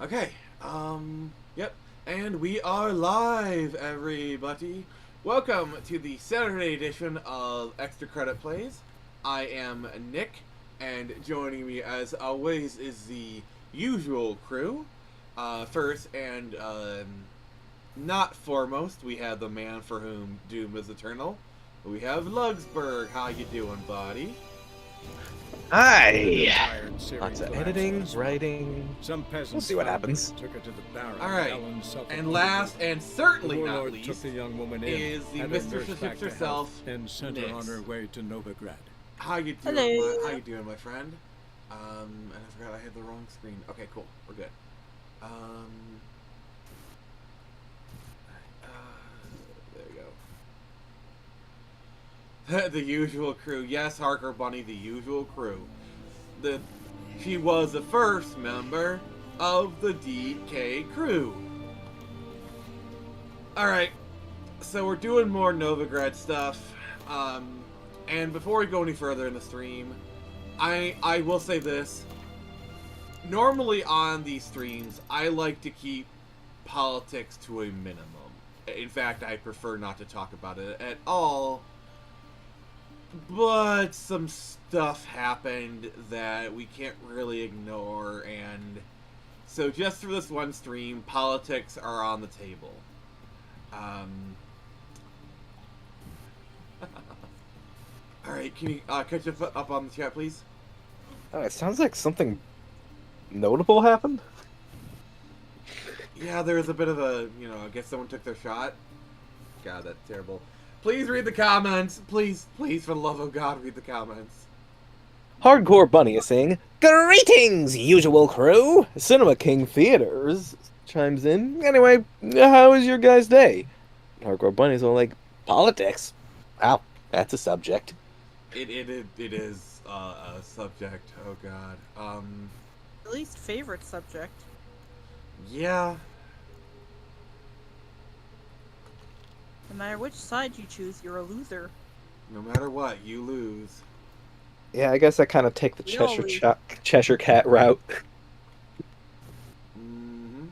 Okay. Yep. And we are live, everybody. Welcome to the Saturday edition of Extra Credit Plays. I am Nick, and joining me as always is the usual crew. First and not foremost, we have the man for whom doom is eternal. We have Lugsberg. How you doing, buddy? Hi! Iron series Lots of collapsed editing, last month. writing. Some peasants We'll see what found her happens. and took her to the barrow. All right. Ellen suffered And no last wound. and The certainly not warlord took least the young woman in, is the had her nursed mistress back to herself, health, and sent her on her way to Novigrad. How you doing? Hello. How you doing, my friend? And I forgot I had the wrong screen. Okay, cool. We're good. There you go. The usual crew. Yes, Harker Bunny, the usual crew. She was the first member of the DK crew. Alright, so we're doing more Novigrad stuff. And before we go any further in the stream, I will say this. Normally on these streams, I like to keep politics to a minimum. In fact, I prefer not to talk about it at all. But some stuff happened that we can't really ignore, and so just for this one stream, politics are on the table. Alright, can you catch up on the chat, please? Oh, it sounds like something notable happened. Yeah, there was a bit of a, I guess someone took their shot. God, that's terrible. Please read the comments. Please, please, for the love of God, read the comments. Hardcore Bunny is saying, "Greetings, usual crew!" Cinema King Theaters chimes in. Anyway, how was your guys' day? Hardcore Bunny's all like, politics? Wow, that's a subject. It is a subject. Oh God. At least favorite subject. Yeah. No matter which side you choose, you're a loser. No matter what, you lose. Yeah, I guess I kind of take the We all lose. Cheshire Cat route. Mm-hmm.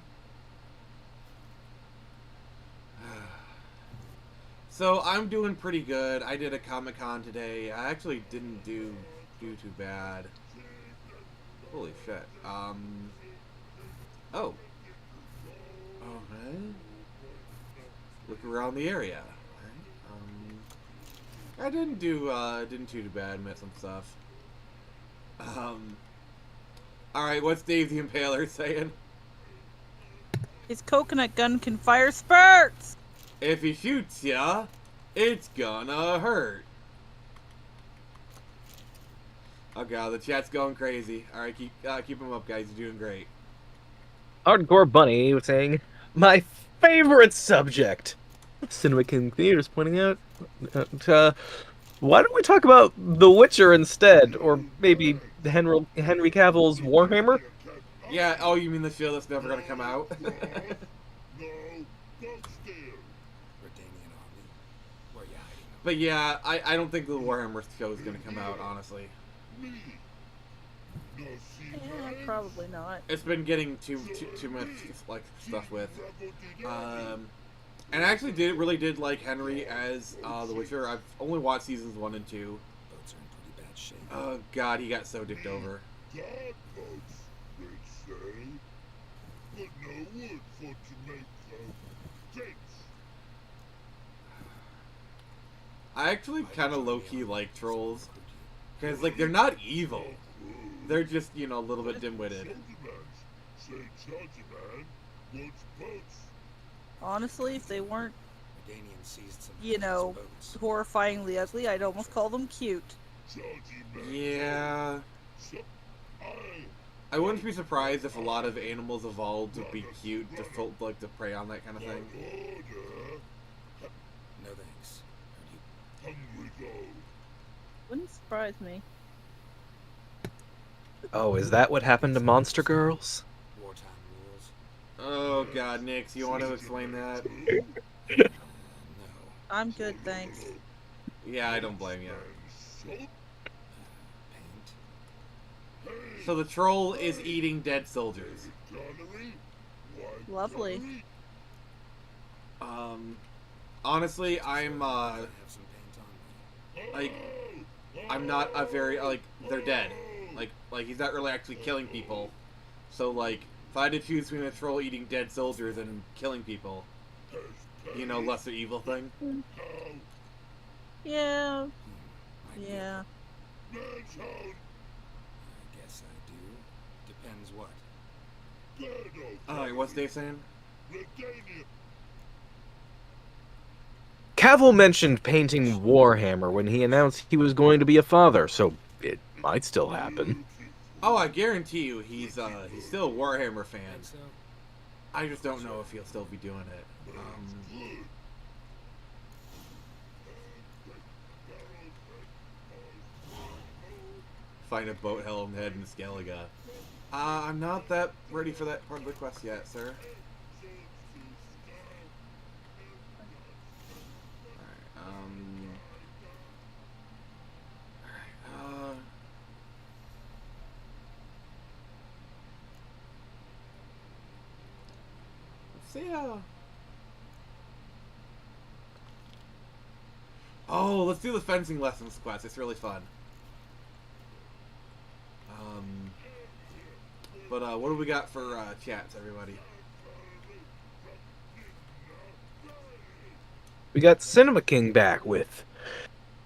So I'm doing pretty good. I did a Comic-Con today. I actually didn't do too bad. Holy shit. Oh. Okay. Look around the area. I didn't do too bad. Met some stuff. All right. What's Dave the Impaler saying? His coconut gun can fire spurts! If he shoots ya, it's gonna hurt. Oh god, the chat's going crazy. All right, keep them up, guys. You're doing great. Hardcore Bunny was saying, "My favorite subject." Cinema King Theaters pointing out, why don't we talk about The Witcher instead, or maybe Henry Cavill's Warhammer? Yeah. Oh, you mean the show that's never gonna come out? But yeah, I don't think the Warhammer show is gonna come out, honestly. Yeah, probably not. It's been getting too much like stuff with. And I actually really did like Henry as The Witcher. I've only watched seasons 1 and 2. Boats are in pretty bad shape. Oh god, he got so dicked over. I actually kind of low-key like trolls. Because, like, they're not evil. They're just, a little bit dim-witted. Honestly, if they weren't, Dandelion seized some boats. horrifyingly ugly, I'd almost call them cute. Yeah. I wouldn't be surprised if a lot of animals evolved to be cute, to prey on that kind of thing. No thanks. Wouldn't surprise me. Oh, is that what happened to Monster Girls? Wartime rules. Oh god, Nix, you want to explain that? No. I'm good, thanks. Yeah, I don't blame you. Paint. So the troll is eating dead soldiers. Lovely. Honestly, I'm Have some paint on me. like, I'm not a very they're dead. Like he's not really actually killing people. So like, if I had to choose between a troll eating dead soldiers and killing people, you know, lesser evil thing. Yeah. I get Yeah. it. I guess I do. Depends what. Alright, what's Dave saying? Cavill mentioned painting Warhammer when he announced he was going to be a father, so it might still happen. Oh, I guarantee you, he's still a Warhammer fan. Think so? I just don't know if he'll still be doing it. Find a boat helm head in Skellige. I'm not that ready for that part of the quest yet, sir. Alright, let's see, oh, let's do the fencing lessons quest. It's really fun. But what do we got for chats, everybody? We got Cinema King back with...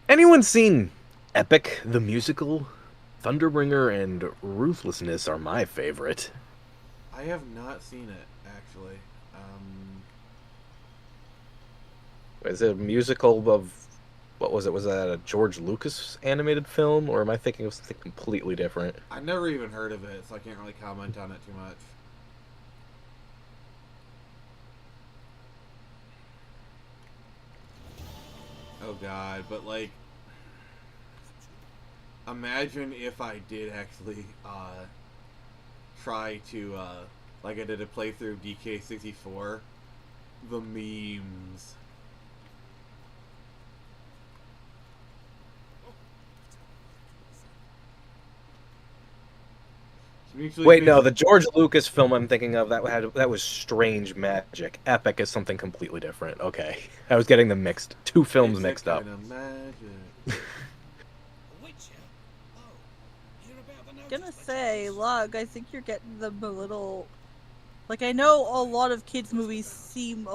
Anyone seen Epic the Musical? Thunderbringer and Ruthlessness are my favorite. I have not seen it, actually. Is it a musical of... What was it? Was that a George Lucas animated film? Or am I thinking of something completely different? I've never even heard of it, so I can't really comment on it too much. Oh god, but like, imagine if I did actually try to like I did a playthrough of DK64, the memes. Wait, no, the George Lucas film I'm thinking of, that was Strange Magic. Epic is something completely different. Okay. I was getting them mixed. Two films mixed up. Gonna say, Lug, I think you're getting them a little... Like, I know a lot of kids' movies seem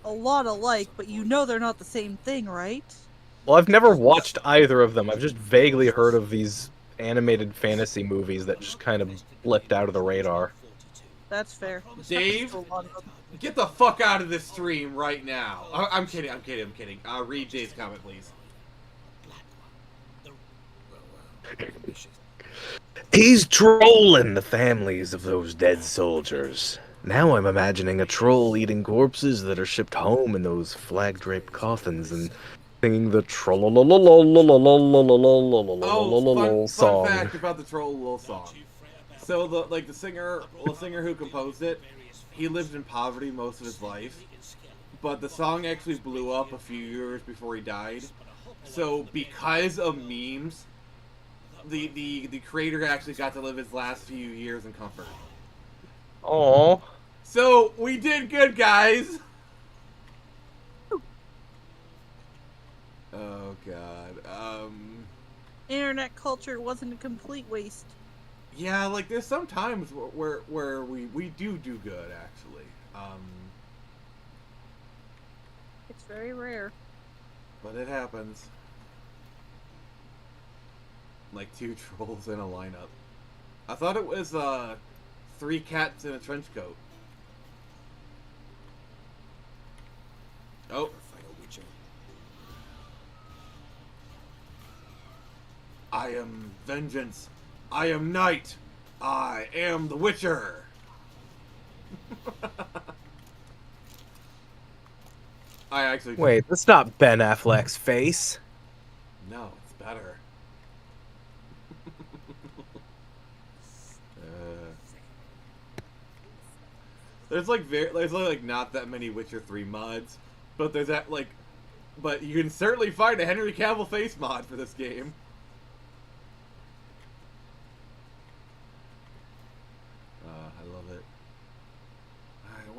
a lot alike, but you know they're not the same thing, right? Well, I've never watched either of them. I've just vaguely heard of these animated fantasy movies that just kind of blipped out of the radar. That's fair. Dave, get the fuck out of this stream right now. I'm kidding. Read Dave's comment, please. He's trolling the families of those dead soldiers. Now I'm imagining a troll eating corpses that are shipped home in those flag-draped coffins and singing the Fun song. fact about the Troll song. So the singer who composed it, he lived in poverty most of his life, but the song actually blew up a few years before he died. So because of memes, the creator actually got to live his last few years in comfort. Aww. So we did good, guys. Oh god. Internet culture wasn't a complete waste. Yeah, like there's some times where we do good actually. It's very rare. But it happens. Like 2 trolls in a lineup. I thought it was 3 cats in a trench coat. Oh. I am vengeance. I am night. I am the Witcher. I actually... Wait, that's not Ben Affleck's face. No, it's better. There's like not that many Witcher 3 mods, but there's that but you can certainly find a Henry Cavill face mod for this game.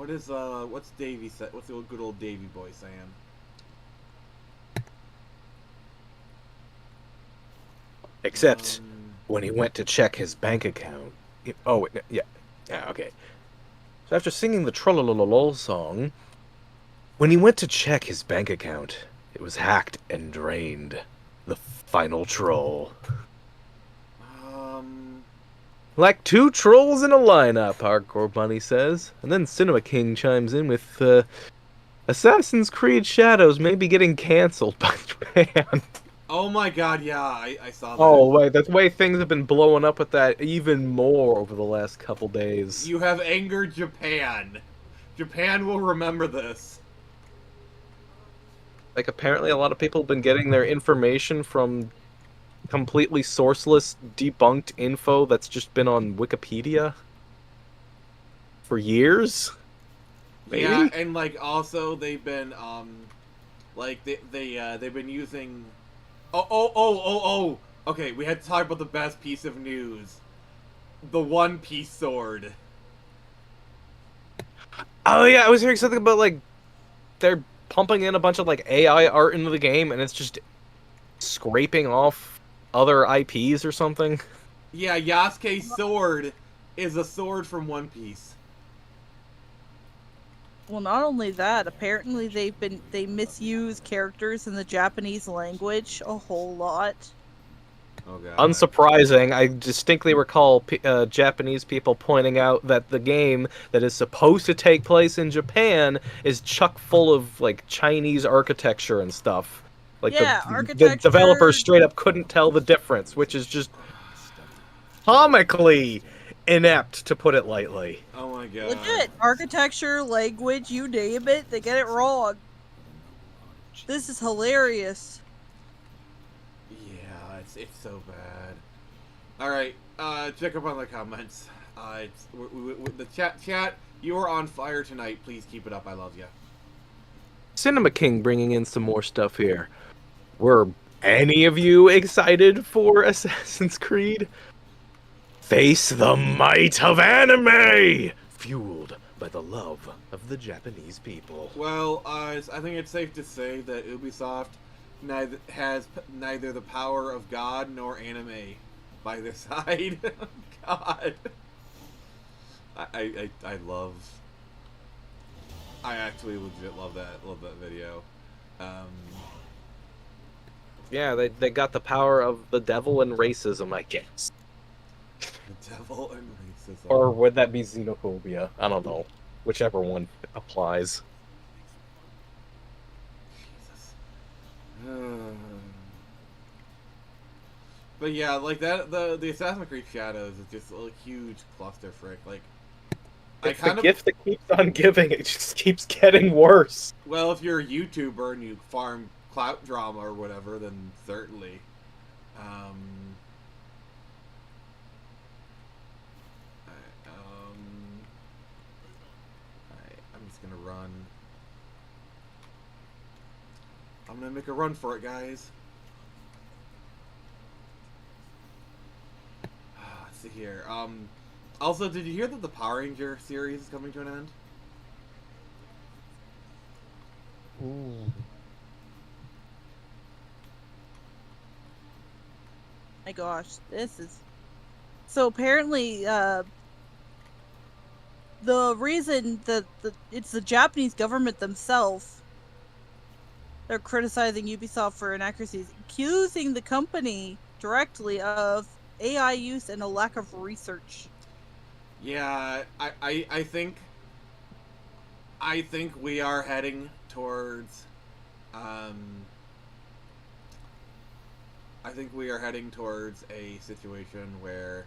what's Davey said? What's the old, good old Davey boy saying? Except when he went to check his bank account. Oh, wait, yeah. Yeah, okay. So after singing the Trollololol song, when he went to check his bank account, it was hacked and drained. The final troll. Like two trolls in a lineup, Hardcore Bunny says. And then Cinema King chimes in with, Assassin's Creed Shadows may be getting cancelled by Japan. Oh my god, yeah, I saw that. Oh, wait, that's the way things have been blowing up with that even more over the last couple days. You have angered Japan. Japan will remember this. Like, apparently a lot of people have been getting their information from completely sourceless, debunked info that's just been on Wikipedia for years. Maybe? Yeah, and like also they've been like they've been using okay, we had to talk about the best piece of news. The One Piece sword. Oh yeah, I was hearing something about like they're pumping in a bunch of like AI art into the game and it's just scraping off other IPs or something. Yeah, Yasuke's sword is a sword from One Piece. Well, not only that, apparently they misuse characters in the Japanese language a whole lot. Oh god. Unsurprising, I distinctly recall Japanese people pointing out that the game that is supposed to take place in Japan is chock full of like Chinese architecture and stuff. Like Yeah, the architecture. developers straight up couldn't tell the difference, which is just comically inept, to put it lightly. Oh my god. Legit. Architecture, language, you name it, they get it wrong. This is hilarious. Yeah, it's so bad. Alright, check up on the comments. The chat, you are on fire tonight. Please keep it up. I love you. Cinema King bringing in some more stuff here. Were any of you excited for Assassin's Creed? Face the might of anime! Fueled by the love of the Japanese people. Well, I think it's safe to say that Ubisoft has neither the power of God nor anime by their side. God. I actually legit love that video. Yeah, they got the power of the devil and racism, I guess. The devil and racism. Or would that be xenophobia? I don't know. Whichever one applies. Jesus. But yeah, like that, the Assassin's Creed Shadows is just a huge cluster frick. Like, It's the gift that keeps on giving. It just keeps getting worse. Well, if you're a YouTuber and you farm clout drama or whatever, then certainly. I'm just gonna run. I'm gonna make a run for it, guys. Let's see here. Also, did you hear that the Power Ranger series is coming to an end? Ooh. My gosh, this is... So apparently, the reason that it's the Japanese government themselves, they're criticizing Ubisoft for inaccuracies, accusing the company directly of AI use and a lack of research. Yeah, I think we are heading towards a situation where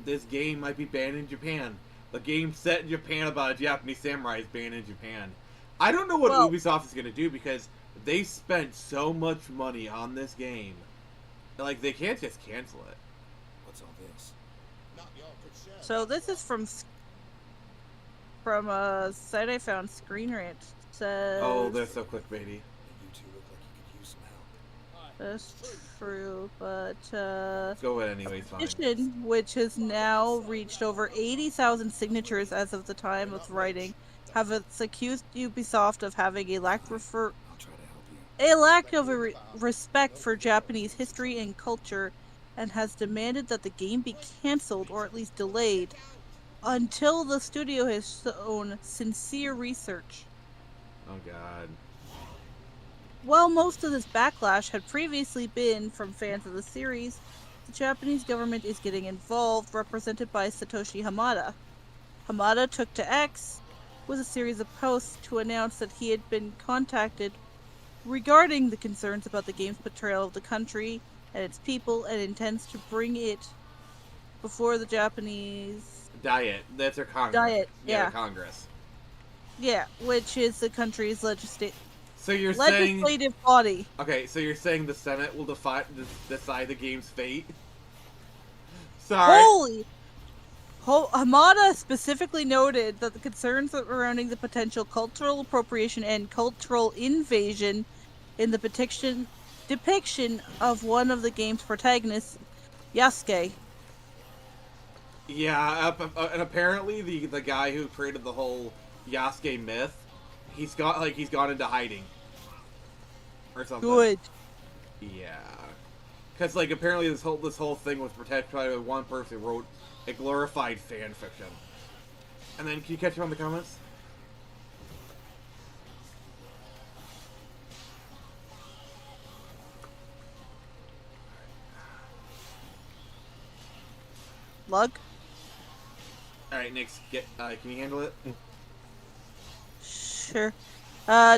this game might be banned in Japan. The game set in Japan about a Japanese samurai is banned in Japan. I don't know what Ubisoft is going to do because they spent so much money on this game. Like, they can't just cancel it. What's all this? So this is from a site I found, Screen Rant. Says, Oh, they're so clickbaity. You two look like you could use some help. That's true, but Let's go ahead anyway, it's fine. petition, which has now reached over 80,000 signatures as of the time of writing, have accused Ubisoft of having a lack I'll try to help you. respect for Japanese history and culture, and has demanded that the game be cancelled or at least delayed until the studio has shown sincere research. Oh god. While most of this backlash had previously been from fans of the series, the Japanese government is getting involved, represented by Satoshi Hamada. Hamada took to X with a series of posts to announce that he had been contacted regarding the concerns about the game's portrayal of the country and its people, and intends to bring it before the Japanese Diet. That's their Congress. Diet, yeah. The Congress. Yeah, which is the country's So you're saying... legislative body. Okay, so you're saying the Senate will decide the game's fate? Sorry. Holy! Hamada specifically noted that the concerns surrounding the potential cultural appropriation and cultural invasion in the depiction of one of the game's protagonists, Yasuke. Yeah, and apparently the guy who created the whole Yasuke myth, he's gone into hiding or something. Good. Yeah, because like apparently this whole thing was protected by one person who wrote a glorified fan fiction. And then can you catch him on the comments? Lug? Alright, Nick, can you handle it? Sure.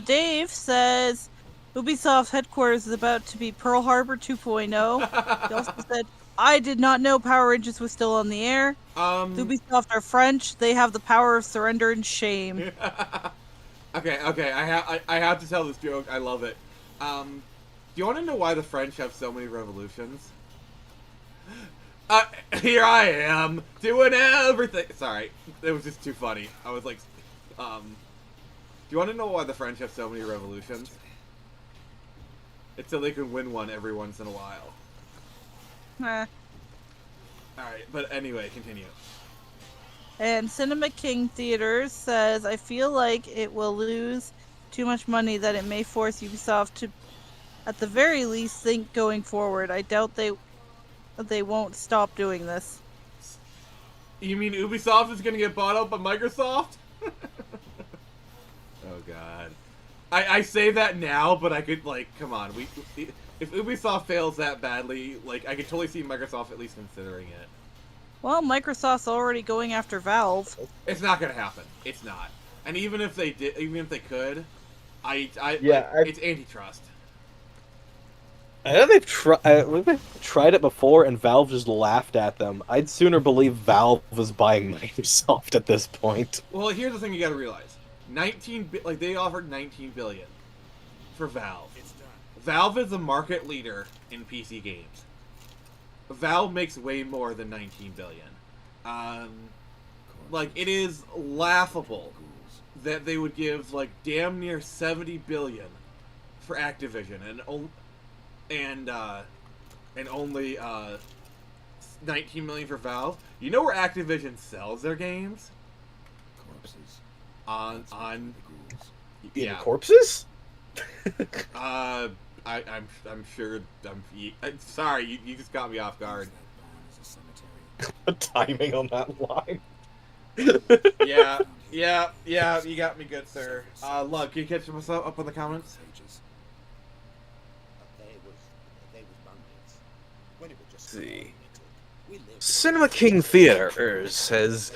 Dave says Ubisoft headquarters is about to be Pearl Harbor 2.0. He also said, I did not know Power Rangers was still on the air. Ubisoft are French. They have the power of surrender and shame. Okay, I have to tell this joke. I love it. Do you want to know why the French have so many revolutions? Here I am, doing everything. Sorry, it was just too funny. I was like, do you want to know why the French have so many revolutions? It's so they can win one every once in a while. Alright, but anyway, continue. And Cinema King Theaters says, I feel like it will lose too much money that it may force Ubisoft to, at the very least, think going forward. I doubt they won't stop doing this. You mean Ubisoft is gonna get bought out by Microsoft? Oh god. I say that now, but I could, like, come on. If Ubisoft fails that badly, like, I could totally see Microsoft at least considering it. Well, Microsoft's already going after Valve. It's not gonna happen. It's not. And even if they did, even if they could, it's antitrust. I know they've tried it before, and Valve just laughed at them. I'd sooner believe Valve was buying Microsoft at this point. Well, here's the thing you gotta realize: they offered 19 billion for Valve. It's done. Valve is the market leader in PC games. Valve makes way more than 19 billion. Like, it is laughable that they would give like damn near 70 billion for Activision and only 19 million for Valve. You know where Activision sells their games? Corpses. On Yeah, corpses? I'm sure. Sorry, you just got me off guard. The timing on that line. Yeah, you got me good, sir. Look, can you catch us up on the comments? See. Cinema King Theaters says,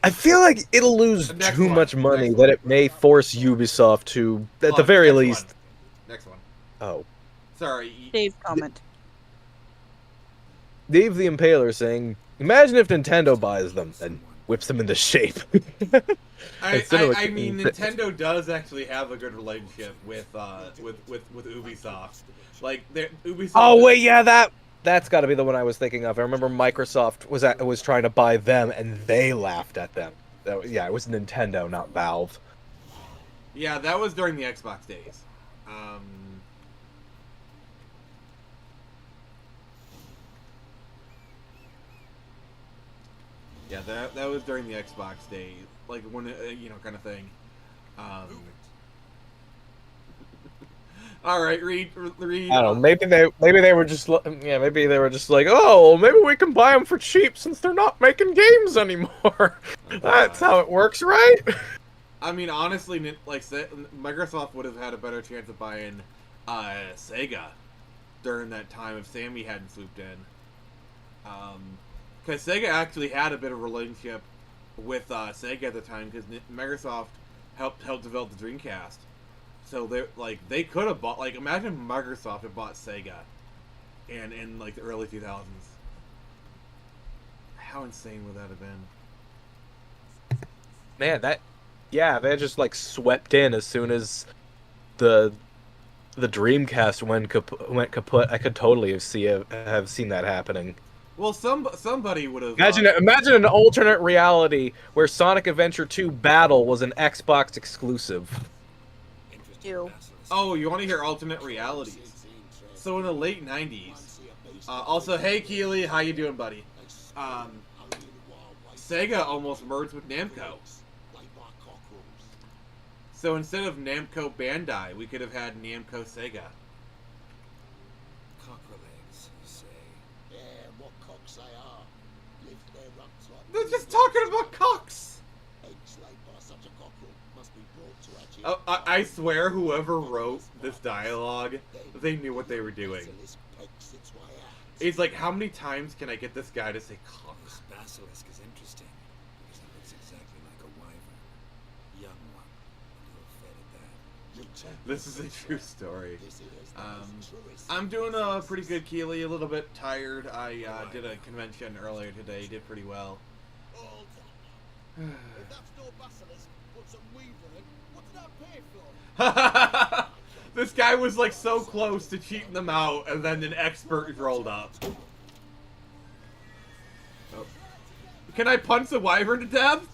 I feel like it'll lose too much money that it may force Ubisoft to, at the very least... Next one. Oh. Sorry. Dave comment. Dave the Impaler saying, imagine if Nintendo buys them and whips them into shape. I mean, Nintendo does actually have a good relationship with Ubisoft. Like, Ubisoft. Oh wait, yeah, that's got to be the one I was thinking of. I remember Microsoft was trying to buy them, and they laughed at them. Yeah, it was Nintendo, not Valve. Yeah, that was during the Xbox days. Yeah, that was during the Xbox days, like when kind of thing. Move it. All right, read. I don't know. Maybe they were just maybe they were just like, oh, maybe we can buy them for cheap since they're not making games anymore. That's how it works, right? I mean, honestly, Microsoft would have had a better chance of buying Sega during that time if Sammy hadn't swooped in. Because Sega actually had a bit of a relationship with Sega at the time, because Microsoft helped develop the Dreamcast. So they could have bought, imagine Microsoft had bought Sega in like the early 2000s. How insane would that have been? Man, they just like swept in as soon as the Dreamcast went kaput. I could totally have seen that happening. Well, somebody would have. Imagine an alternate reality where Sonic Adventure 2 Battle was an Xbox exclusive. Ew. Oh, you want to hear alternate realities? So in the late 90s. Also, hey Keely, how you doing, buddy? Sega almost merged with Namco. So instead of Namco Bandai, we could have had Namco Sega. Cockrolegs, you say? Yeah, what cocks they are. Lift their runs like They're just talking about cocks! eggs laid by such a cockerel must be brought to our Oh, I swear whoever wrote this dialogue, they knew what they were doing. It's like, how many times can I get this guy to say cock? This basilisk is interesting because it looks exactly like a wyvern. Young one. A little fed at that. This is a true story. I'm doing pretty good, Keely. A little bit tired. I did a convention earlier today. Did pretty well. Hold on. If that's no basilisk, put some weaver in. What did I pay for? This guy was like so close to cheating them out, and then an expert rolled up. Oh. Can I punch the wyvern to death?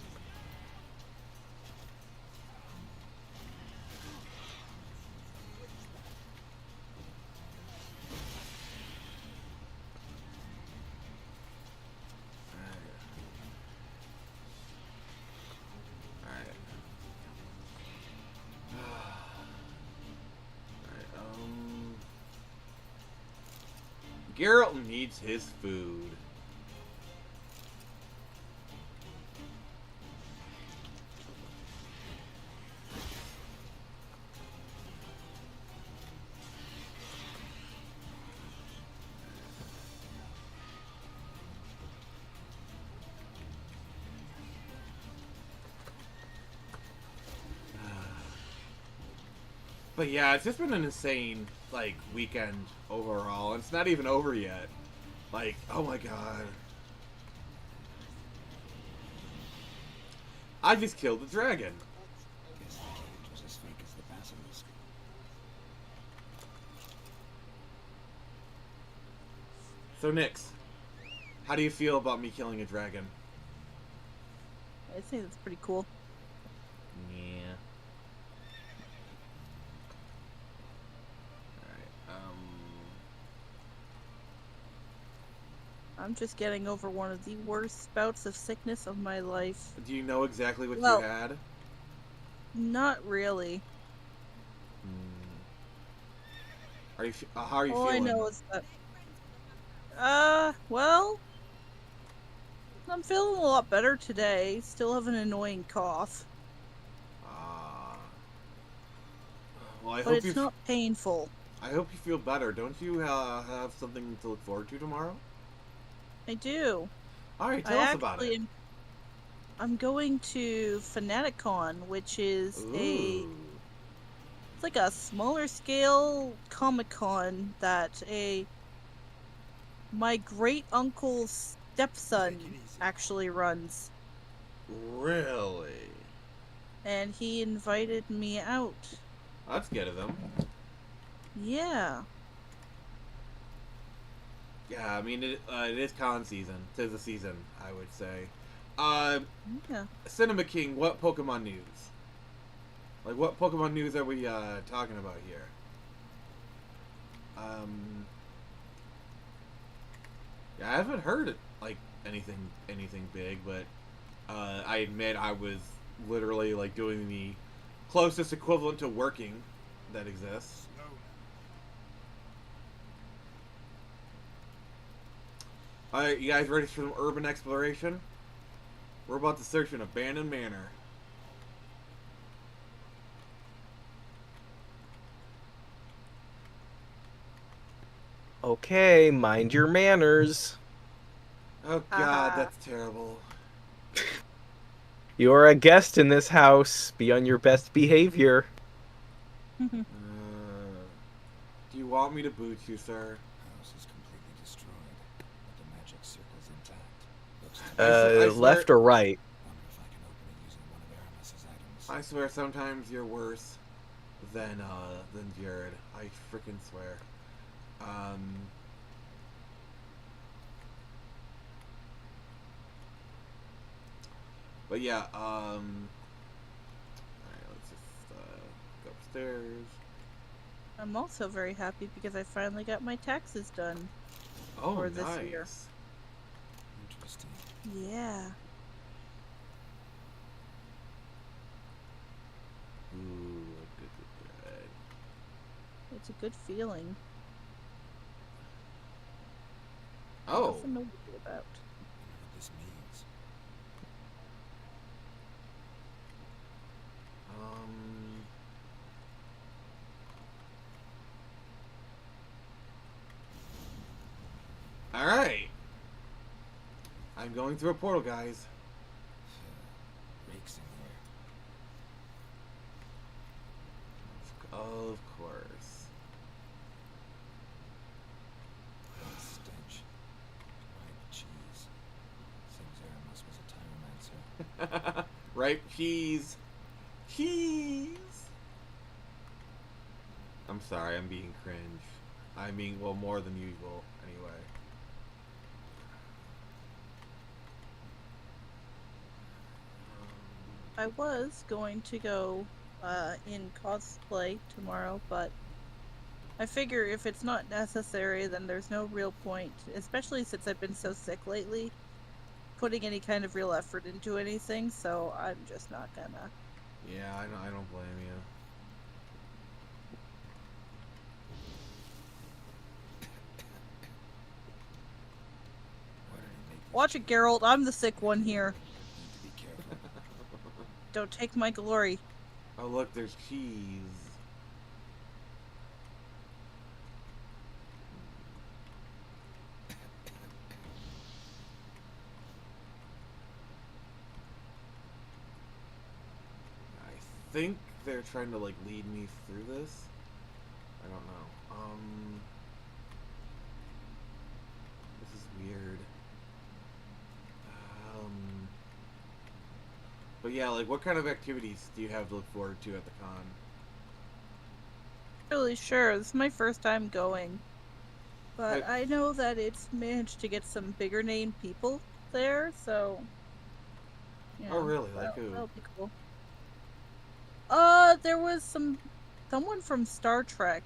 Geralt needs his food. But yeah, it's just been an insane, weekend overall. And it's not even over yet. Oh my god. I just killed the dragon. Guess it was as fake as the basilisk. So, Nix, how do you feel about me killing a dragon? I think that's pretty cool. Yeah. I'm just getting over one of the worst bouts of sickness of my life. Do you know exactly what Well, you had? Not really. Are you? How are you All feeling? I know is that. Well, I'm feeling a lot better today. Still have an annoying cough, Well, I but hope it's not painful. I hope you feel better. Don't you have something to look forward to tomorrow? I do. All right, tell us about it. I'm going to Fanaticon, which is Ooh. it's like a smaller scale Comic-Con that my great uncle's stepson actually runs. Really? And he invited me out. That's good of him. Yeah. Yeah, I mean, it is con season. 'Tis the season, I would say. Yeah. Cinema King, what Pokemon news? What Pokemon news are we talking about here? Yeah, I haven't heard it, anything big, but I admit I was literally like doing the closest equivalent to working that exists. Slow now. Alright, you guys ready for some urban exploration? We're about to search an abandoned manor. Okay, mind your manners. Oh god, that's terrible. You're a guest in this house. Be on your best behavior. Do you want me to boot you, sir? House is completely destroyed, but the magic circle's intact. Looks to I swear- Left or right? wonder if I can open it using one of Aramis's items. I swear sometimes you're worse than Jared. I freaking swear. But yeah, alright, let's just go upstairs. I'm also very happy because I finally got my taxes done Oh, for this nice. year. Interesting. Yeah. Ooh, good. It's a good feeling. Oh, Nothing to worry about. I wonder what this means. Alright. I'm going through a portal, guys. Rakes in here. Of course. What stench. Ripe cheese. Seems Aramis was a tyromancer. Ripe cheese. Cheese. I'm sorry, I'm being cringe. I mean, well, more than usual, anyway. I was going to go in cosplay tomorrow, but I figure if it's not necessary, then there's no real point, especially since I've been so sick lately, putting any kind of real effort into anything, so I'm just not gonna. Yeah, I don't blame you. Why did he make these Watch it, Geralt, I'm the sick one here. Need to be careful. Don't take my glory. Oh, look, there's cheese. I think they're trying to, like, lead me through this. I don't know. This is weird. But yeah, like, what kind of activities do you have to look forward to at the con? Really sure, this is my first time going. But I- I know that it's managed to get some bigger name people there, so. You Oh, really? Like that'll- who? That'll be cool. There was someone from Star Trek.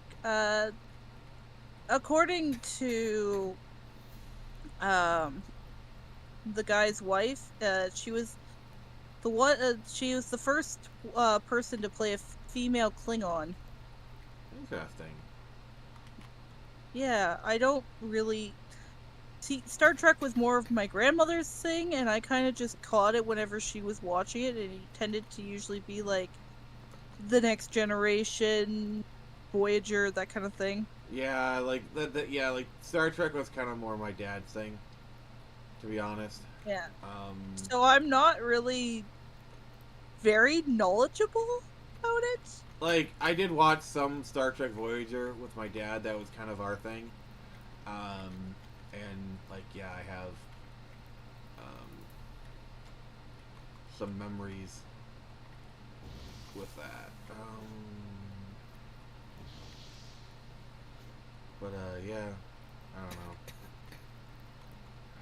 According to the guy's wife, she was the one. She was the first person to play a female Klingon. Interesting. Yeah, I don't really see. Star Trek was more of my grandmother's thing, and I kind of just caught it whenever she was watching it, and it tended to usually be like the Next Generation, Voyager, that kind of thing. Yeah, like yeah, like Star Trek was kind of more my dad's thing, to be honest. Yeah. Um, So I'm not really very knowledgeable about it. like I did watch some Star Trek Voyager with my dad. That was kind of our thing. And like yeah, I have some memories with that. But yeah, I don't know.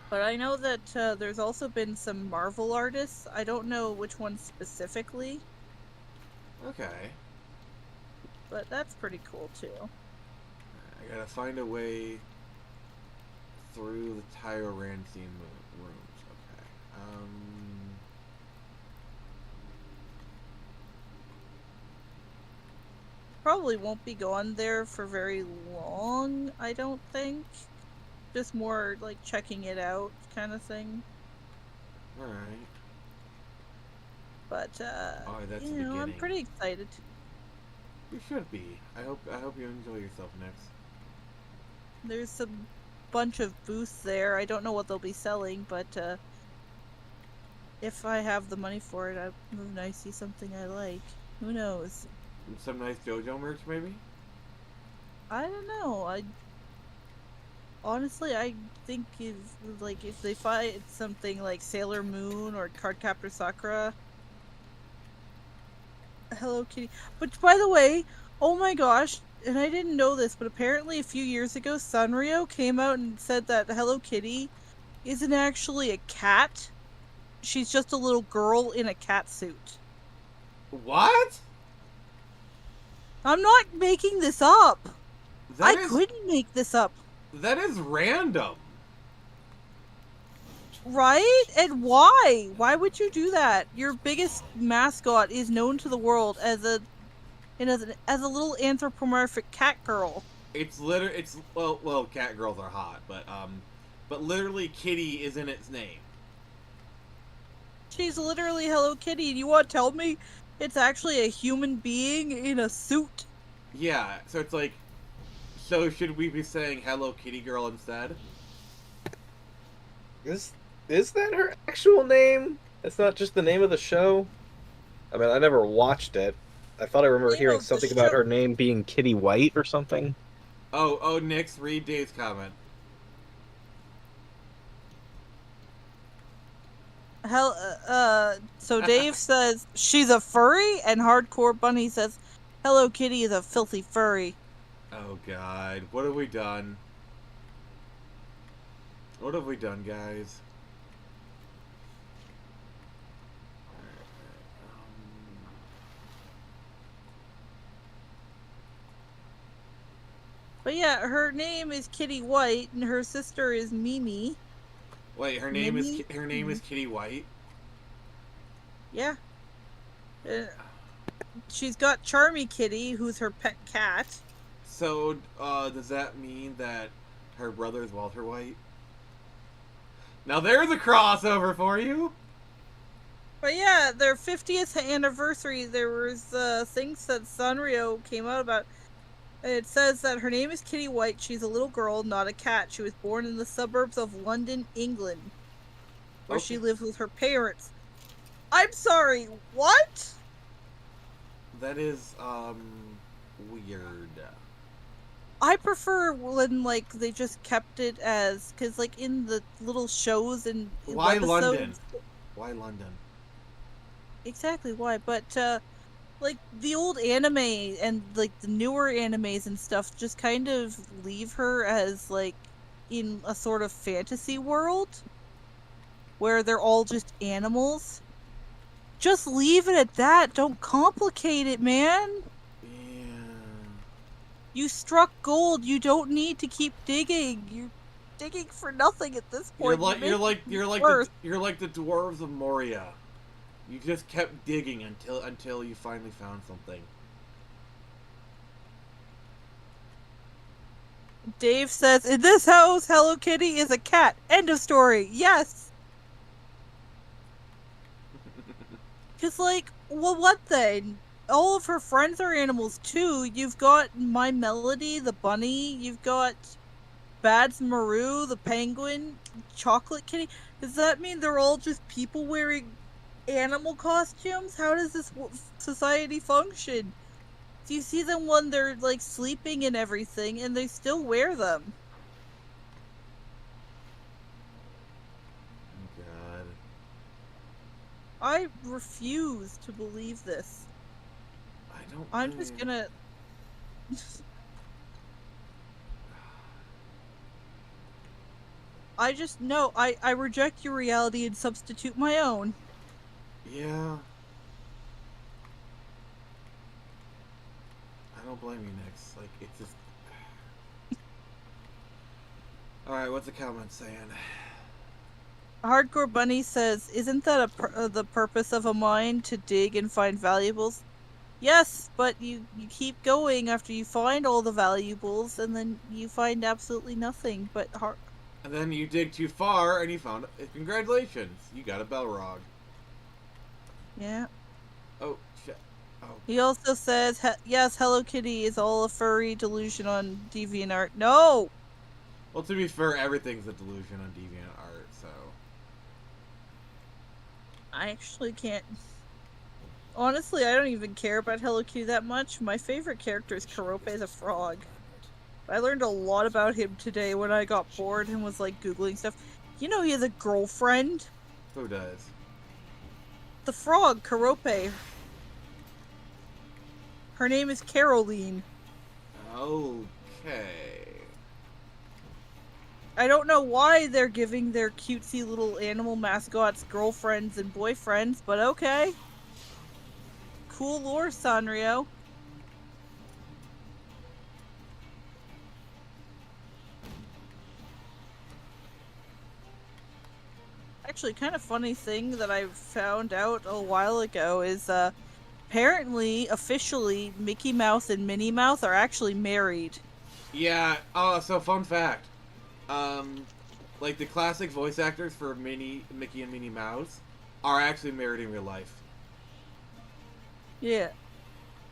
But I know that there's also been some Marvel artists. I don't know which one specifically, Okay, but that's pretty cool too. I gotta find a way through the Tyrorancian rooms. probably won't be gone there for very long, I don't think. Just more like checking it out kind of thing. Alright. But Alright, that's the I'm beginning. pretty excited. You should be. I hope you enjoy yourself next. There's a bunch of booths there. I don't know what they'll be selling, but if I have the money for it, I might see something I like. Who knows? Some nice JoJo merch, maybe? I don't know. Honestly, I think if they find something like Sailor Moon or Cardcaptor Sakura, Hello Kitty. But by the way, oh my gosh, and I didn't know this, but apparently a few years ago, Sanrio came out and said that Hello Kitty isn't actually a cat. She's just a little girl in a cat suit. What? I'm not making this up. I That is couldn't make this up. that is random. Right? And why? Why would you do that? Your biggest mascot is known to the world as a little anthropomorphic cat girl. It's well, cat girls are hot, but literally Kitty is in its name. She's literally Hello Kitty, and you want to tell me it's actually a human being in a suit? Yeah, so it's like, so should we be saying Hello Kitty Girl instead? Is that her actual name? That's not just the name of the show? I mean, I never watched it. I thought I remember Name hearing of the something about show- her name being Kitty White or something. Oh, Nix, read Dave's comment. So Dave says she's a furry, and Hardcore Bunny says Hello Kitty is a filthy furry. Oh God, what have we done? What have we done, guys? But yeah, her name is Kitty White, and her sister is Mimi. Wait, her name is Kitty White. Yeah. She's got Charmy Kitty, who's her pet cat. So, does that mean that her brother is Walter White? Now there's a crossover for you! But yeah, their 50th anniversary, there was things that Sanrio came out about. It says that her name is Kitty White. She's a little girl, not a cat. She was born in the suburbs of London, England, where she lives with her parents. I'm sorry, what? That is, weird. I prefer when, like, they just kept it as, because, like, in the little shows and Why webisodes- London? Why London? Exactly, why? But, like, the old anime and, like, the newer animes and stuff just kind of leave her as, like, in a sort of fantasy world where they're all just animals. Just leave it at that. Don't complicate it, man. Yeah. You struck gold. You don't need to keep digging. You're digging for nothing at this point. You're like the dwarves of Moria. You just kept digging until you finally found something. Dave says, in this house, Hello Kitty is a cat. End of story. Yes. Because, like, well, what then? All of her friends are animals, too. You've got My Melody, the bunny. You've got Bads Maru, the penguin. Chocolate Kitty. Does that mean they're all just people wearing animal costumes? How does this society function? Do you see them when they're, like, sleeping and everything, and they still wear them? Oh God. I refuse to believe this. I don't. I'm just gonna... I just, no, I reject your reality and substitute my own. Yeah. I don't blame you, Nix. Like, it's just... Alright, what's the comment saying? Hardcore Bunny says, isn't that the purpose of a mine, to dig and find valuables? Yes, but you keep going after you find all the valuables, and then you find absolutely nothing but heart. And then you dig too far, and you found. Congratulations, you got a Belrog. Yeah. Oh shit. Oh. He also says, yes, Hello Kitty is all a furry delusion on DeviantArt. No! Well, to be fair, everything's a delusion on DeviantArt, so. I actually can't. Honestly, I don't even care about Hello Kitty that much. My favorite character is Karope the frog. I learned a lot about him today when I got bored and was like Googling stuff. You know he has a girlfriend? Who does? The frog, Karope. Her name is Caroline. Okay. I don't know why they're giving their cutesy little animal mascots girlfriends and boyfriends, but okay. Cool lore, Sanrio. Actually, kind of funny thing that I found out a while ago is apparently, officially, Mickey Mouse and Minnie Mouse are actually married. Yeah. Oh, so fun fact. Like the classic voice actors for Mickey and Minnie Mouse are actually married in real life. Yeah.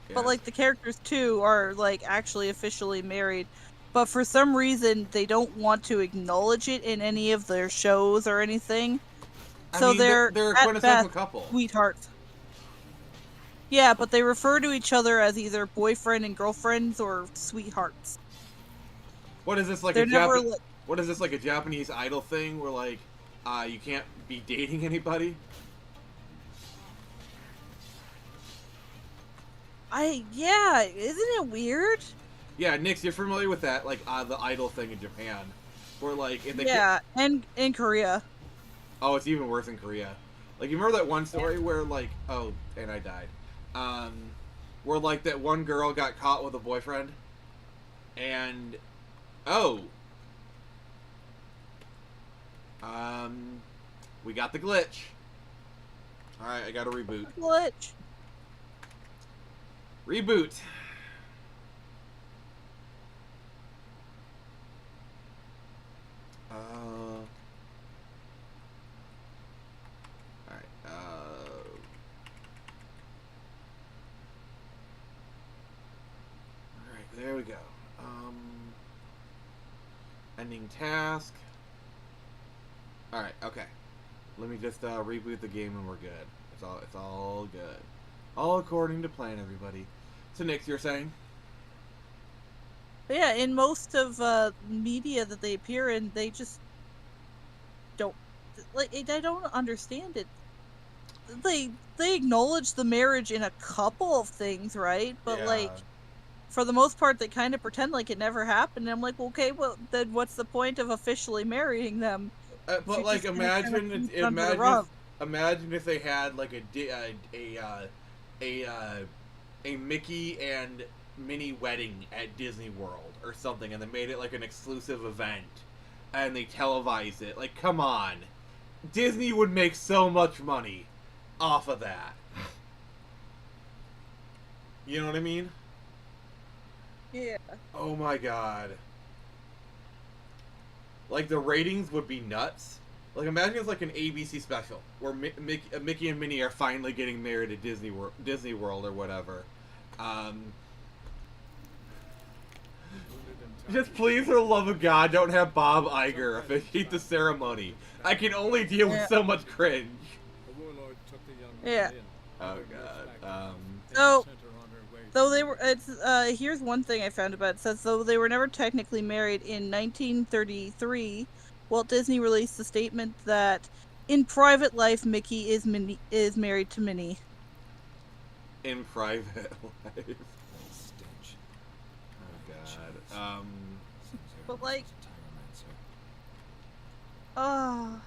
Yeah. But like the characters too are like actually officially married. But for some reason they don't want to acknowledge it in any of their shows or anything. I So mean, they're they're a at quintessential best couple. sweethearts. Yeah, but they refer to each other as either boyfriend and girlfriends or sweethearts. What is this like They're never like, What is this like a Japanese idol thing where like, you can't be dating anybody? yeah, isn't it weird? Yeah, Nix, you're familiar with that, like, the idol thing in Japan, where like if they Yeah, and in Korea. oh, it's even worse in Korea. Like, you remember that one story where like, oh, and I died, where like that one girl got caught with a boyfriend, and oh, we got the glitch. All right, I got to reboot. Glitch. Reboot. Alright, Alright, there we go. Ending task. Alright, okay. Let me just reboot the game and we're good. It's all good. All according to plan, everybody. So Nick, you're saying? But yeah, in most of media that they appear in, they just don't like. I don't understand it. They acknowledge the marriage in a couple of things, right? But Yeah. like, for the most part, they kind of pretend like it never happened. And I'm like, well, okay, well then what's the point of officially marrying them? But You're like, just gonna kind of keep it under the rug. imagine if they had like a Mickey and Minnie wedding at Disney World or something, and they made it like an exclusive event, and they televised it. Like, come on, Disney would make so much money off of that. You know what I mean? Yeah. Oh my god. Like, the ratings would be nuts. Like, imagine it's like an ABC special where Mickey and Minnie are finally getting married at Disney World or whatever. Just please, for the love of God, don't have Bob Iger officiate the ceremony. I can only deal with so much cringe. Yeah. Oh god. So, though they were, it's here's one thing I found about it. It says though they were never technically married in 1933, Walt Disney released a statement that in private life Mickey is married to Minnie. In private life. Stench. Oh god. But like, oh.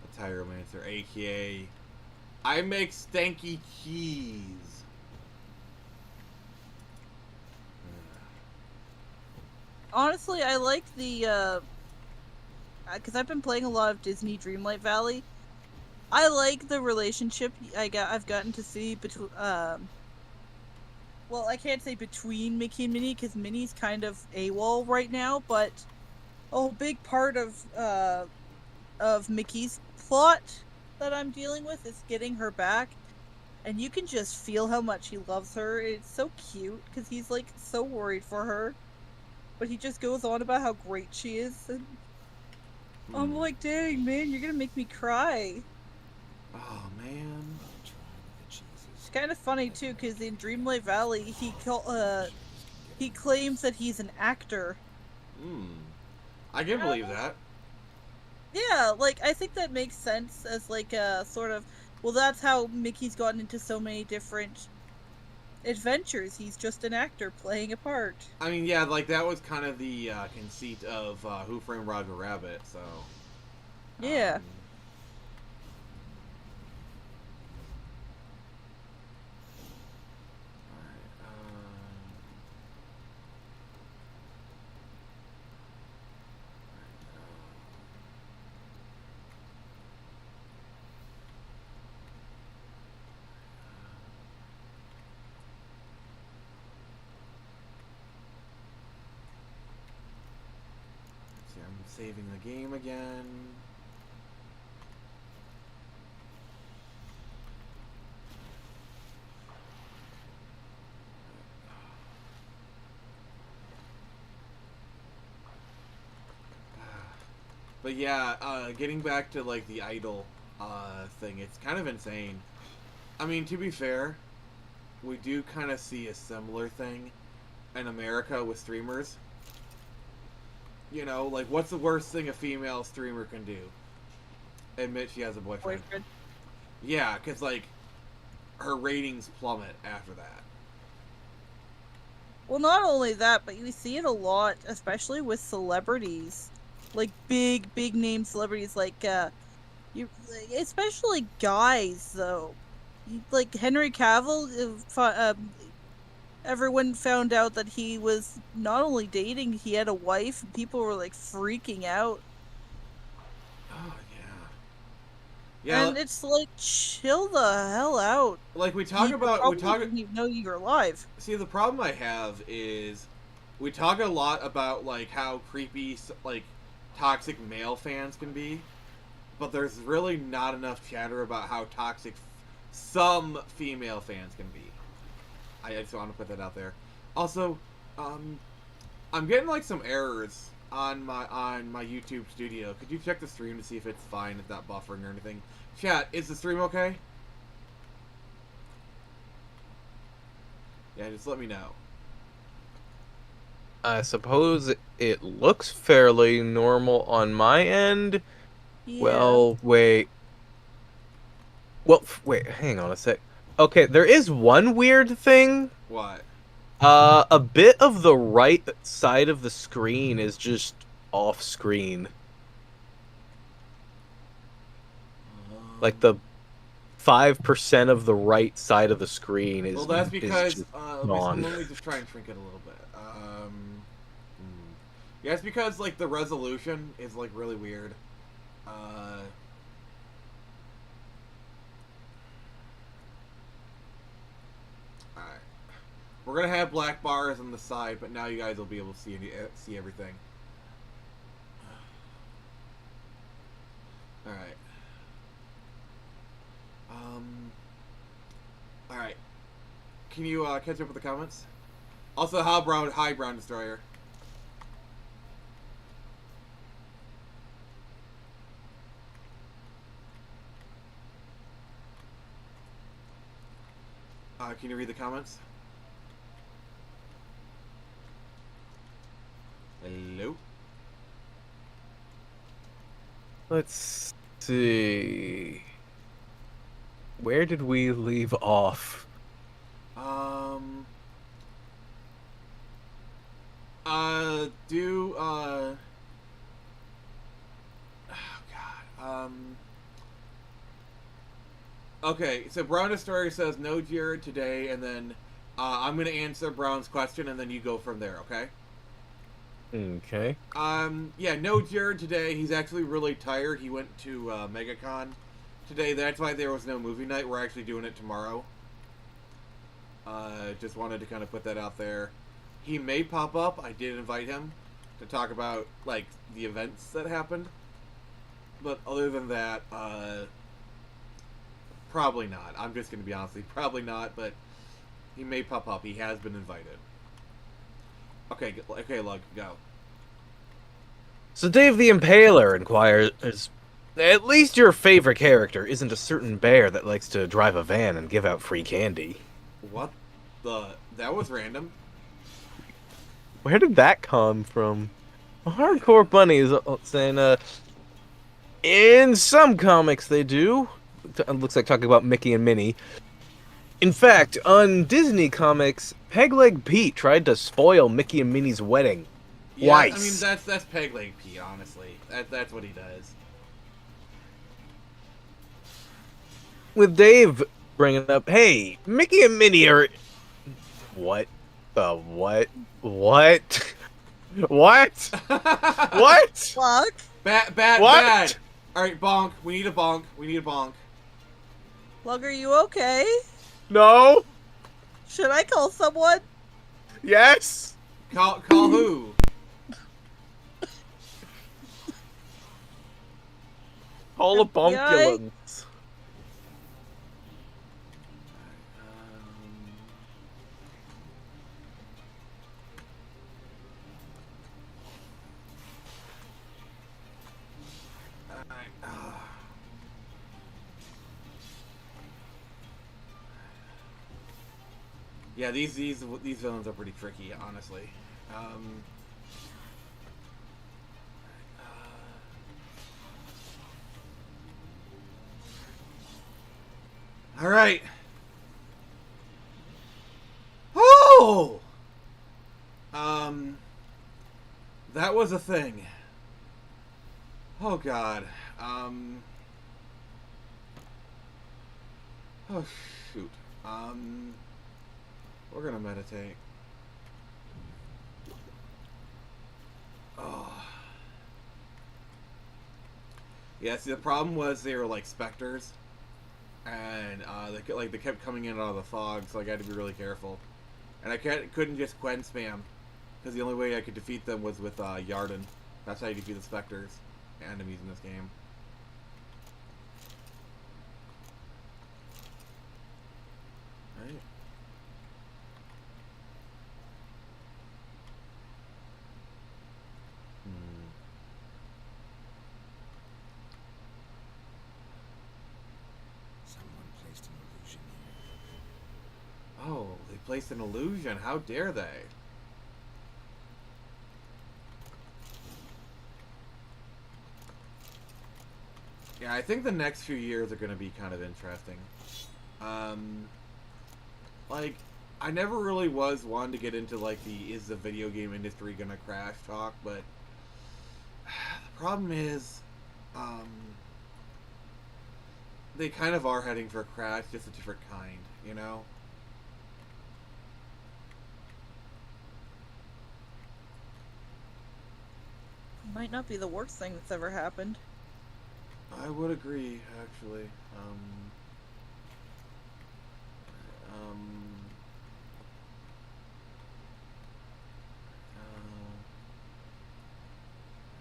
A Tyromancer, aka I make stanky cheese. Honestly, I like the because I've been playing a lot of Disney Dreamlight Valley. I like the relationship I've gotten to see between well, I can't say between Mickey and Minnie because Minnie's kind of AWOL right now, but a big part of Mickey's plot that I'm dealing with is getting her back, and you can just feel how much he loves her. It's so cute because he's like so worried for her, but he just goes on about how great she is, and I'm like, dang man, you're gonna make me cry. Oh man. I'll try with the cheeses. It's kind of funny too because in Dreamlight Valley he claims that he's an actor. I can believe that. Yeah, like I think that makes sense as like a sort of, well, that's how Mickey's gotten into so many different adventures. He's just an actor playing a part. I mean, yeah, like that was kind of the conceit of Who Framed Roger Rabbit. So. Yeah. See, I'm saving the game again. But yeah, getting back to like the idol thing, it's kind of insane. I mean, to be fair, we do kind of see a similar thing in America with streamers. You know, like what's the worst thing a female streamer can do? Admit she has a boyfriend. Yeah, because like her ratings plummet after that. Well, not only that, but you see it a lot, especially with celebrities, like big name celebrities, like you, especially guys though. Like Henry Cavill, everyone found out that he was not only dating, he had a wife, and people were like freaking out. Oh yeah. Yeah. And it's like, chill the hell out. Like we talk You about, probably didn't even know you were alive. See, the problem I have is we talk a lot about like how creepy like toxic male fans can be, but there's really not enough chatter about how toxic some female fans can be. I just want to put that out there. Also, I'm getting like some errors on my YouTube studio. Could you check the stream to see if it's fine, if not buffering or anything? Chat, is the stream okay? Yeah, just let me know. I suppose it looks fairly normal on my end. Yeah. Well, wait. Well, wait, hang on a sec. Okay, there is one weird thing. What? A bit of the right side of the screen is just off screen. Like the 5% of the right side of the screen is. Well, that's because gone. let me just try and shrink it a little bit. Yeah, it's because like the resolution is like really weird. Alright, we're gonna have black bars on the side, but now you guys will be able to see everything. Alright. Alright. Can you catch up with the comments? Also, hi Brown Destroyer. Can you read the comments? Hello? Let's see. Where did we leave off? Oh god. Okay, so Brown Destroyer says no Jared today, and then I'm gonna answer Brown's question, and then you go from there, okay? Okay. Yeah, no Jared today. He's actually really tired. He went to MegaCon today. That's why there was no movie night. We're actually doing it tomorrow. Just wanted to kind of put that out there. He may pop up. I did invite him to talk about, like, the events that happened. But other than that, probably not. I'm just going to be honest with you. Probably not, but he may pop up. He has been invited. Okay, Lug, go. So Dave the Impaler inquires, at least your favorite character isn't a certain bear that likes to drive a van and give out free candy. What the... That was random. Where did that come from? A hardcore bunny is saying, in some comics they do. Looks like talking about Mickey and Minnie. In fact, on Disney Comics, Pegleg Pete tried to spoil Mickey and Minnie's wedding. Yeah, I mean, Twice. that's Peg Leg P, honestly. That's what he does. With Dave bringing up, hey, Mickey and Minnie are... What? What? What? What? What? Fuck. Bad. What? Alright, bonk. We need a bonk. We need a bonk. Lug, are you okay? No? Should I call someone? Yes? Call who? Call a bonkulance. Yeah, these villains are pretty tricky, honestly. All right. Oh. That was a thing. Oh God. Oh shoot. We're gonna meditate. Oh. Yeah, see, the problem was they were like specters, and they kept coming in out of the fog, so I had to be really careful. And I couldn't just Quen spam, because the only way I could defeat them was with Yarden. That's how you defeat the specters enemies in this game. Right. Someone placed an illusion here. Oh, they placed an illusion. How dare they? Yeah, I think the next few years are going to be kind of interesting. Like, I never really was one to get into, like, is the video game industry going to crash talk, but the problem is, they kind of are heading for a crash, just a different kind, you know? Might not be the worst thing that's ever happened. I would agree, actually.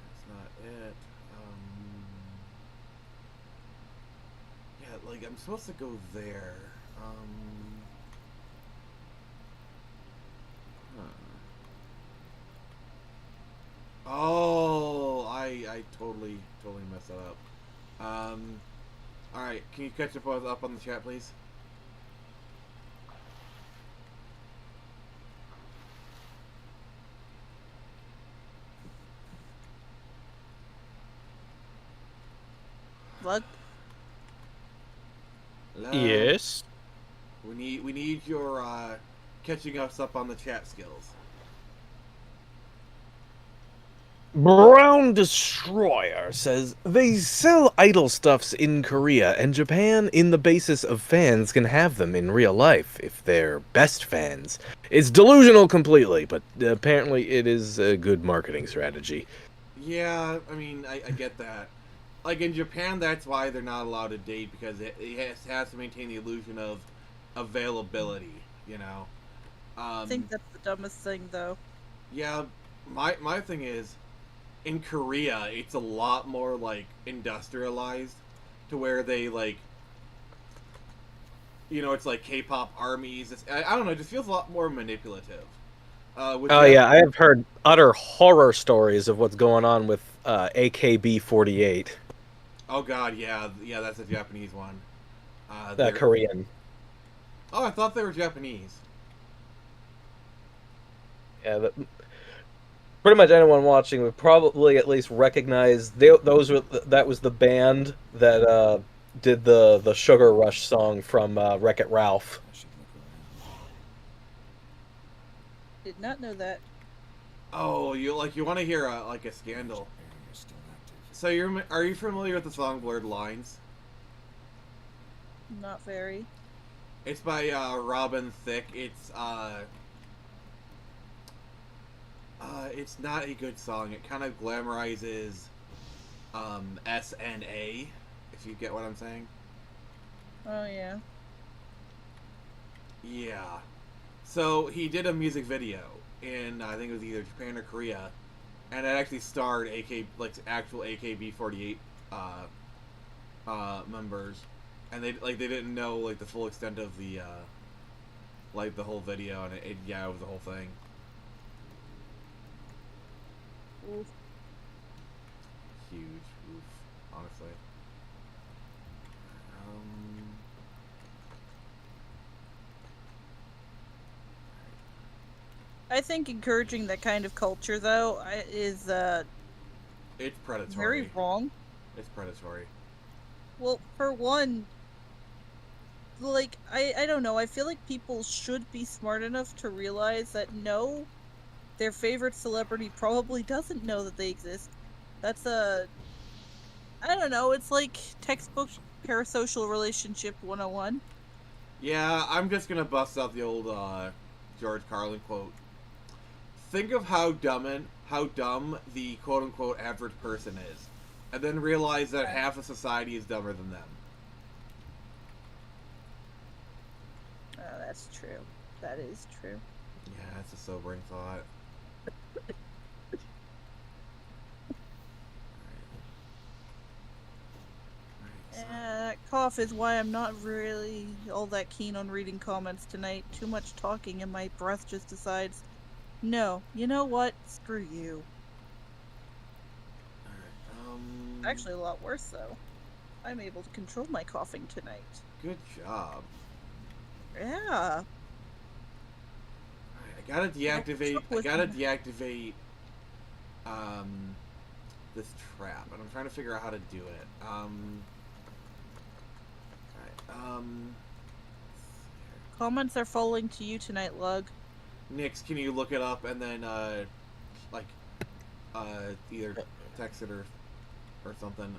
That's not it. Yeah, like, I'm supposed to go there. Huh. Oh, I totally messed that up. Alright, can you catch up on the chat, please? Lug, Yes? We need your catching us up on the chat skills. Brown Destroyer says they sell idol stuffs in Korea and Japan in the basis of fans can have them in real life if they're best fans. It's delusional completely, but apparently it is a good marketing strategy. Yeah, I mean, I get that. Like in Japan, that's why they're not allowed to date because it has to maintain the illusion of availability. You know. I think that's the dumbest thing, though. Yeah, my thing is, in Korea, it's a lot more like industrialized, to where they like, it's like K-pop armies. I don't know, it just feels a lot more manipulative. With Oh Jap- yeah, I have heard utter horror stories of what's going on with AKB48, oh god, yeah, that's a Japanese one. They're Korean. Oh, I thought they were Japanese. Yeah, pretty much anyone watching would probably at least recognize that was the band that did the Sugar Rush song from Wreck-It Ralph. I should look around. Did not know that. Oh, you want to hear like a scandal? Barrier's still active. So are you familiar with the song "Blurred Lines"? Not very. It's by Robin Thicke. It's not a good song. It kind of glamorizes SNA, if you get what I'm saying. Oh, yeah. Yeah. So he did a music video in I think it was either Japan or Korea, and it actually starred actual AKB48 members, and they didn't know like the full extent of the the whole video, and it was the whole thing. Oof. Huge, oof, honestly. I think encouraging that kind of culture, though, is It's predatory. very wrong. It's predatory. Well, for one, like, I don't know, I feel like people should be smart enough to realize that no, their favorite celebrity probably doesn't know that they exist. That's I don't know, it's like textbook parasocial relationship 101. Yeah, I'm just gonna bust out the old George Carlin quote. Think of how dumb the quote unquote average person is, and then realize that half of society is dumber than them. Oh, that's true. That is true. Yeah, that's a sobering thought. That cough is why I'm not really all that keen on reading comments tonight. Too much talking and my breath just decides, no, you know what? Screw you. Actually, a lot worse, though. I'm able to control my coughing tonight. Good job. Yeah. I gotta deactivate. This trap, and I'm trying to figure out how to do it. Comments are falling to you tonight, Lug. Nix, can you look it up and then either text it or something?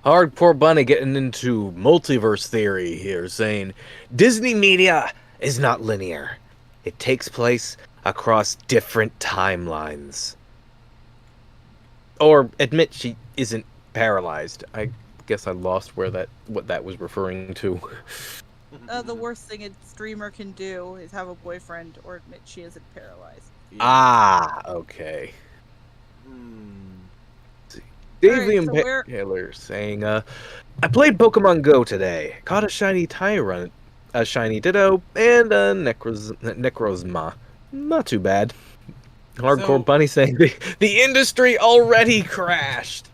Hardcore Bunny getting into multiverse theory here, saying Disney media is not linear. It takes place across different timelines. Or admit she isn't paralyzed. I guess I lost what that was referring to. The worst thing a streamer can do is have a boyfriend or admit she isn't paralyzed. Yeah. Ah, okay. Alright, so where- Taylor saying, I played Pokemon Go today. Caught a shiny Tyrant, a shiny Ditto, and a Necrozma. Not too bad. Hardcore Bunny saying the industry already crashed.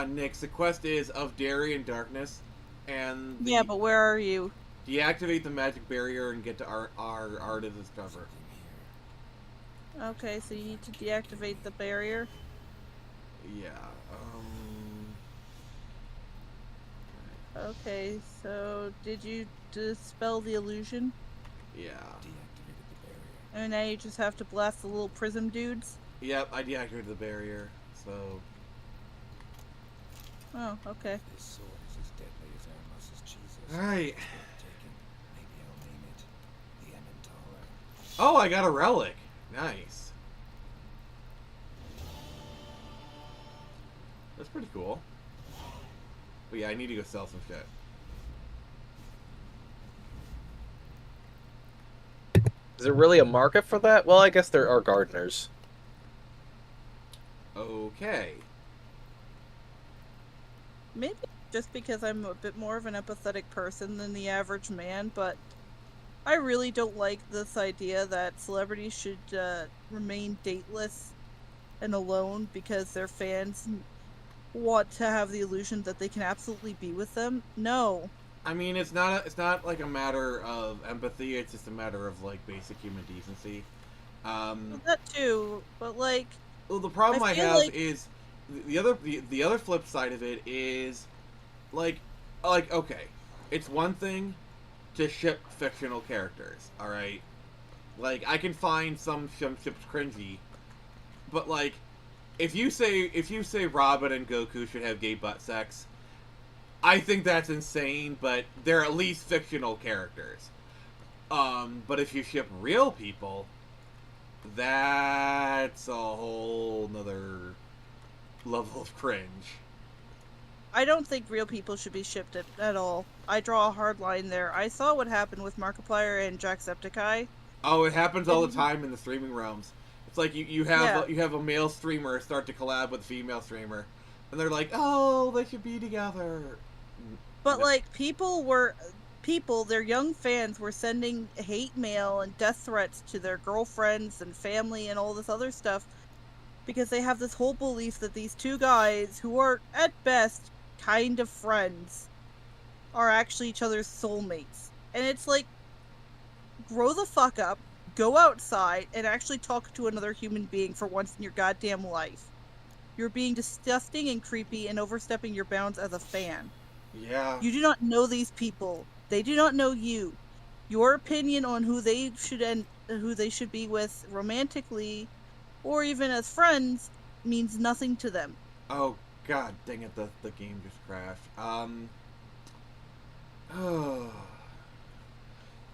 Nix, the quest is of Darien Darkness, and Yeah, but where are you? Deactivate the magic barrier and get to our Artis's cover. Okay, so you need to deactivate the barrier. Yeah. Okay, so did you dispel the illusion? Yeah. Deactivated And now you just have to blast the little prism dudes. Yep, I deactivated the barrier, so... Oh, okay. This sword is as deadly as Aramus's Jesus. Alright. Taken. Maybe I'll name it the Emmentaler. Oh, I got a relic. Nice. That's pretty cool. But yeah, I need to go sell some shit. Is there really a market for that? Well, I guess there are gardeners. Okay. Maybe just because I'm a bit more of an empathetic person than the average man, but I really don't like this idea that celebrities should remain dateless and alone because their fans want to have the illusion that they can absolutely be with them. No. I mean, it's not like a matter of empathy. It's just a matter of like basic human decency. Well, that too, but like, Well, the problem I I feel have like- is the other flip side of it is like okay, it's one thing to ship fictional characters, all right. Like I can find some ships cringy, but like if you say Robin and Goku should have gay butt sex, I think that's insane. But they're at least fictional characters. But if you ship real people, that's a whole nother level of cringe. I don't think real people should be shipped at all. I draw a hard line there. I saw what happened with Markiplier and Jacksepticeye. Oh, it happens all the time in the streaming realms. It's like you have Yeah. a male streamer start to collab with a female streamer, and they're like, oh, they should be together. But No. like their young fans were sending hate mail and death threats to their girlfriends and family and all this other stuff because they have this whole belief that these two guys who are at best kind of friends are actually each other's soulmates. And it's like, grow the fuck up, go outside and actually talk to another human being for once in your goddamn life. You're being disgusting and creepy and overstepping your bounds as a fan. Yeah. You do not know these people. They do not know you. Your opinion on who they should be with romantically or even as friends means nothing to them. Oh god, dang it! The game just crashed.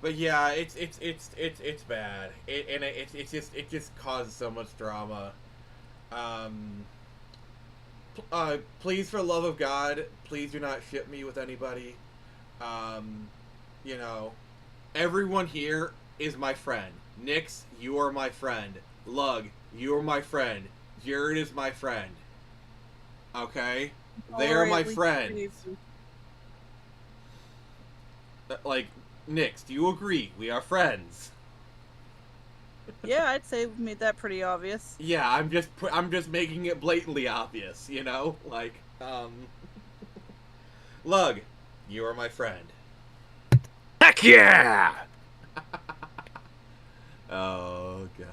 But yeah, it's bad. It just causes so much drama. Please, for the love of God, please do not ship me with anybody. You know, everyone here is my friend. Nix, you are my friend. Lug, you are my friend. Jared is my friend. Okay? They are Or my at least friends. previously. Like, Nix, do you agree? We are friends. Yeah, I'd say we made that pretty obvious. Yeah, I'm just making it blatantly obvious, you know? Like, Lug, you are my friend. Heck yeah! Oh god.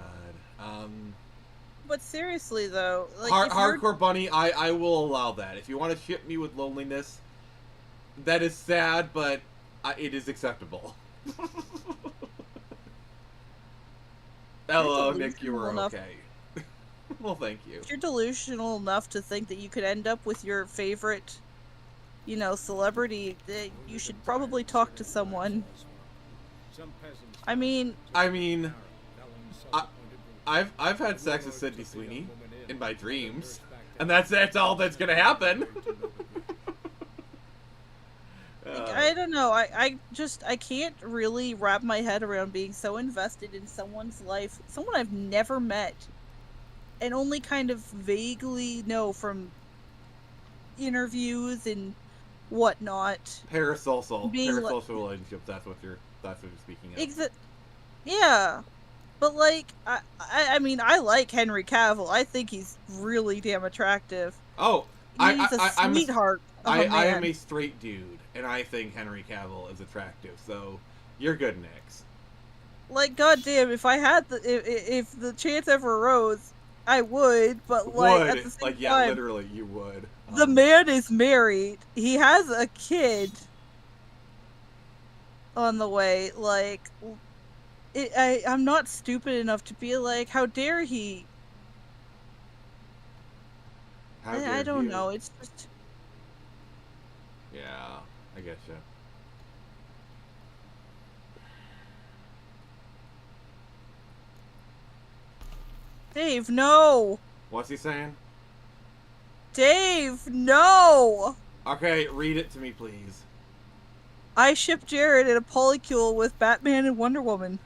But seriously though, like if Hardcore Bunny, I will allow that. If you want to ship me with loneliness, that is sad, but it is acceptable. Hello, Nick, you were delusional enough. okay. Well, thank you. If you're delusional enough to think that you could end up with your favorite, celebrity, you should probably talk to someone. I mean, I've had sex with Sydney Sweeney in my dreams, and that's all that's gonna happen. I don't know. I can't really wrap my head around being so invested in someone's life, someone I've never met, and only kind of vaguely know from interviews and whatnot. Parasocial Being relationships. That's what you're speaking of. Yeah, but like I mean, I like Henry Cavill. I think he's really damn attractive. Oh, He's a I'm sweetheart. of a I am man. a straight dude, and I think Henry Cavill is attractive. So you're good, Nix. Like, goddamn, if I had if the chance ever arose, I would. But like at the same yeah, time, literally, you would. the man is married. He has a kid on the way. Like, I'm not stupid enough to be like, how dare he? How I dare don't you? know. It's just Yeah, I guess so. Dave. No, What's he saying? Dave. No. Okay, read it to me, please. I ship Jared in a polycule with Batman and Wonder Woman.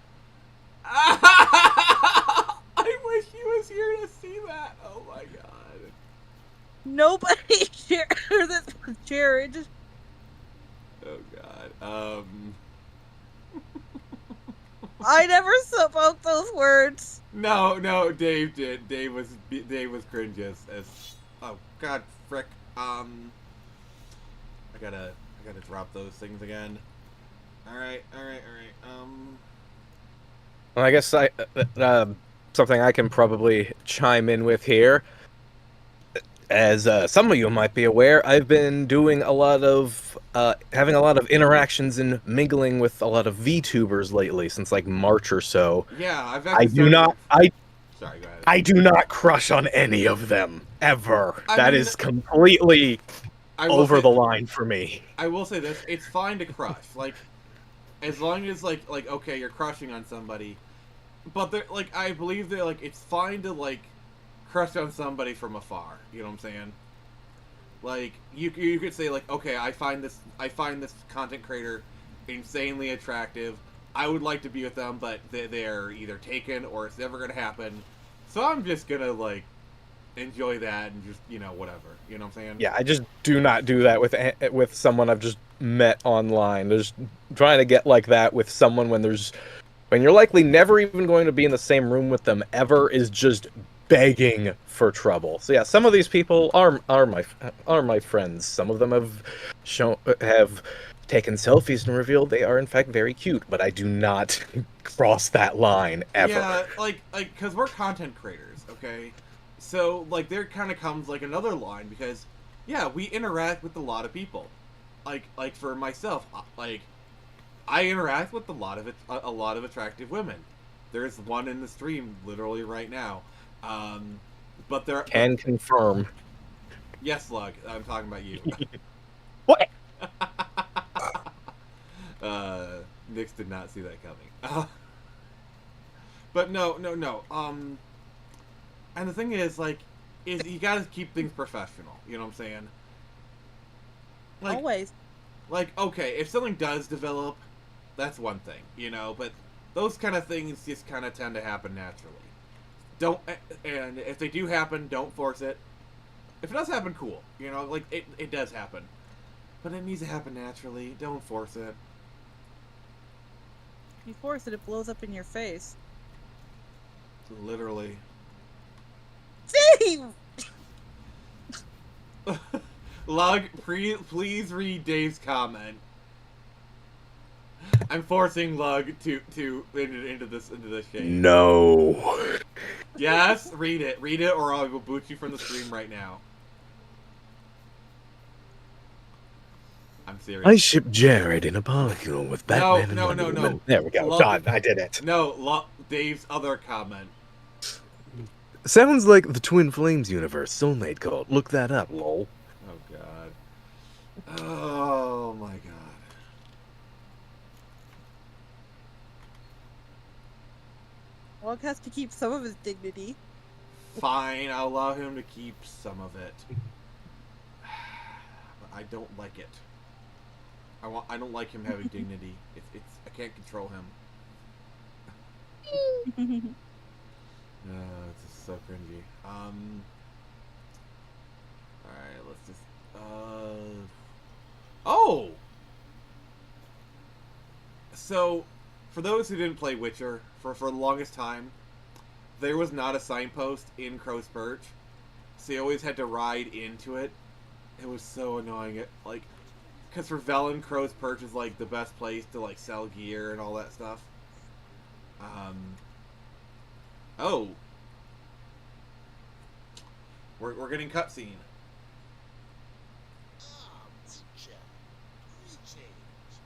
I wish he was here to see that. Oh my god. Nobody shared this with Jared. Oh god. I never spoke those words. No, Dave did. Dave was cringe as oh god frick. I gotta drop those things again. Alright. Well, I guess something I can probably chime in with here. As some of you might be aware, I've been doing a lot of having a lot of interactions and mingling with a lot of VTubers lately since like March or so. Yeah, I've I actually do started not I Sorry, go ahead. I do not crush on any of them ever. I That mean, is completely I will over say the line for me. I will say this, it's fine to crush. Like as long as like okay, you're crushing on somebody. But they're like I believe they're like it's fine to like crush on somebody from afar. You know what I'm saying? Like you could say like okay, I find this content creator insanely attractive. I would like to be with them, but they're either taken or it's never gonna happen. So I'm just gonna like enjoy that and just whatever. You know what I'm saying? Yeah, I just do not do that with someone I've just met online. There's trying to get like that with someone when you're likely never even going to be in the same room with them ever is just begging for trouble. So yeah, some of these people are my friends. Some of them have taken selfies and revealed they are in fact very cute, but I do not cross that line ever. Yeah, like because we're content creators, okay? So like there kind of comes like another line because yeah, we interact with a lot of people. Like for myself, like I interact with a lot of attractive women. There's one in the stream literally right now. But there Can confirm. yes, Lug, I'm talking about you. What? Nix did not see that coming. But no. And the thing is, like, is you gotta keep things professional. You know what I'm saying? Like, Always. like, okay, if something does develop, that's one thing, but those kind of things just kind of tend to happen naturally. And if they do happen, don't force it. If it does happen, cool. Like, it does happen. But it needs to happen naturally. Don't force it. If you force it, it blows up in your face. Literally. Dave! Lug, please read Dave's comment. I'm forcing Lug into this shade. No. Yes, read it, or I will boot you from the stream right now. I'm serious. I ship Jared in a polycule with Batman and Wonder Woman. No. There we go. Lug, Done. I did it. No, Dave's other comment. Sounds like the Twin Flames universe, soulmate cult. Look that up, lol. Oh god. Oh my god. Lug has to keep some of his dignity. Fine, I'll allow him to keep some of it. But I don't like it. I don't like him having dignity. I can't control him. It's just so cringy. Alright, let's just oh! So, for those who didn't play Witcher, for the longest time, there was not a signpost in Crow's Perch. So you always had to ride into it. It was so annoying. Because for Velen, Crow's Perch is like the best place to like sell gear and all that stuff. Oh. We're getting cutscene. Ah, Witcher. Greetings.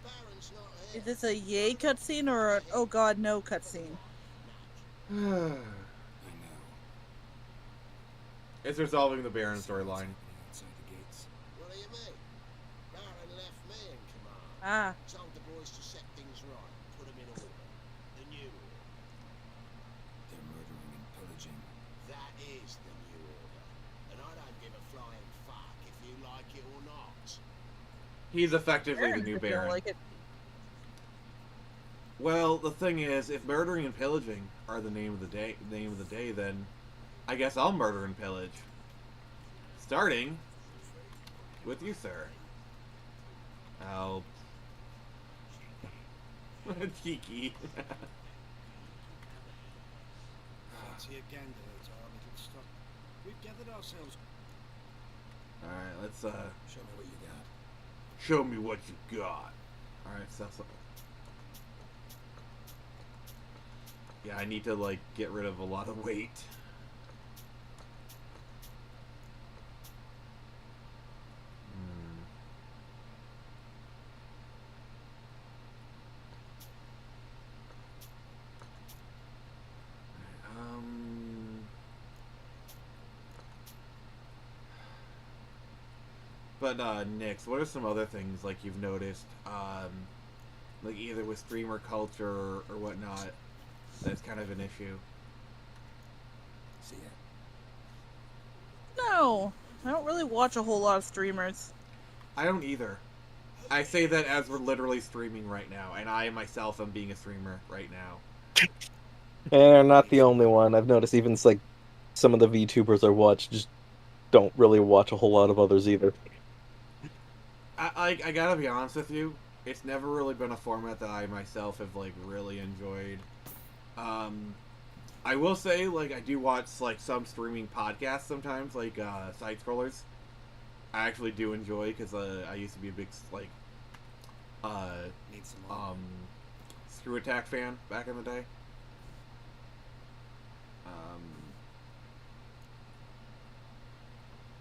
Baron's not Is this a yay cutscene or an oh god no cutscene? I know. It's resolving the Baron See what's storyline. happening outside the gates. What do you mean? Baron left me in command. Ah, Told the boys to set things right, put them in order. The new order. They're murdering and pillaging. That is the new order. And I don't give a flying fuck if you like it or not. He's effectively the Baron's new gonna feel Baron. like it. Well, the thing is, if murdering and pillaging are the name of the day, then I guess I'll murder and pillage. Starting with you, sir. I'll cheeky. Fancy a gander at our little stock. We've gathered ourselves. All right, let's Show me what you got. show me what you got. All right, so. Yeah, I need to like get rid of a lot of weight. But Nix, what are some other things like you've noticed, like either with streamer culture or whatnot, that's kind of an issue? See ya. No, I don't really watch a whole lot of streamers. I don't either. I say that as we're literally streaming right now, and I myself am being a streamer right now. And not the only one. I've noticed even like some of the VTubers I watch just don't really watch a whole lot of others either. I gotta be honest with you, it's never really been a format that I myself have like really enjoyed. I will say, like, I do watch like some streaming podcasts sometimes, like side scrollers. I actually do enjoy because I used to be a big like Need some more. Screw Attack fan back in the day.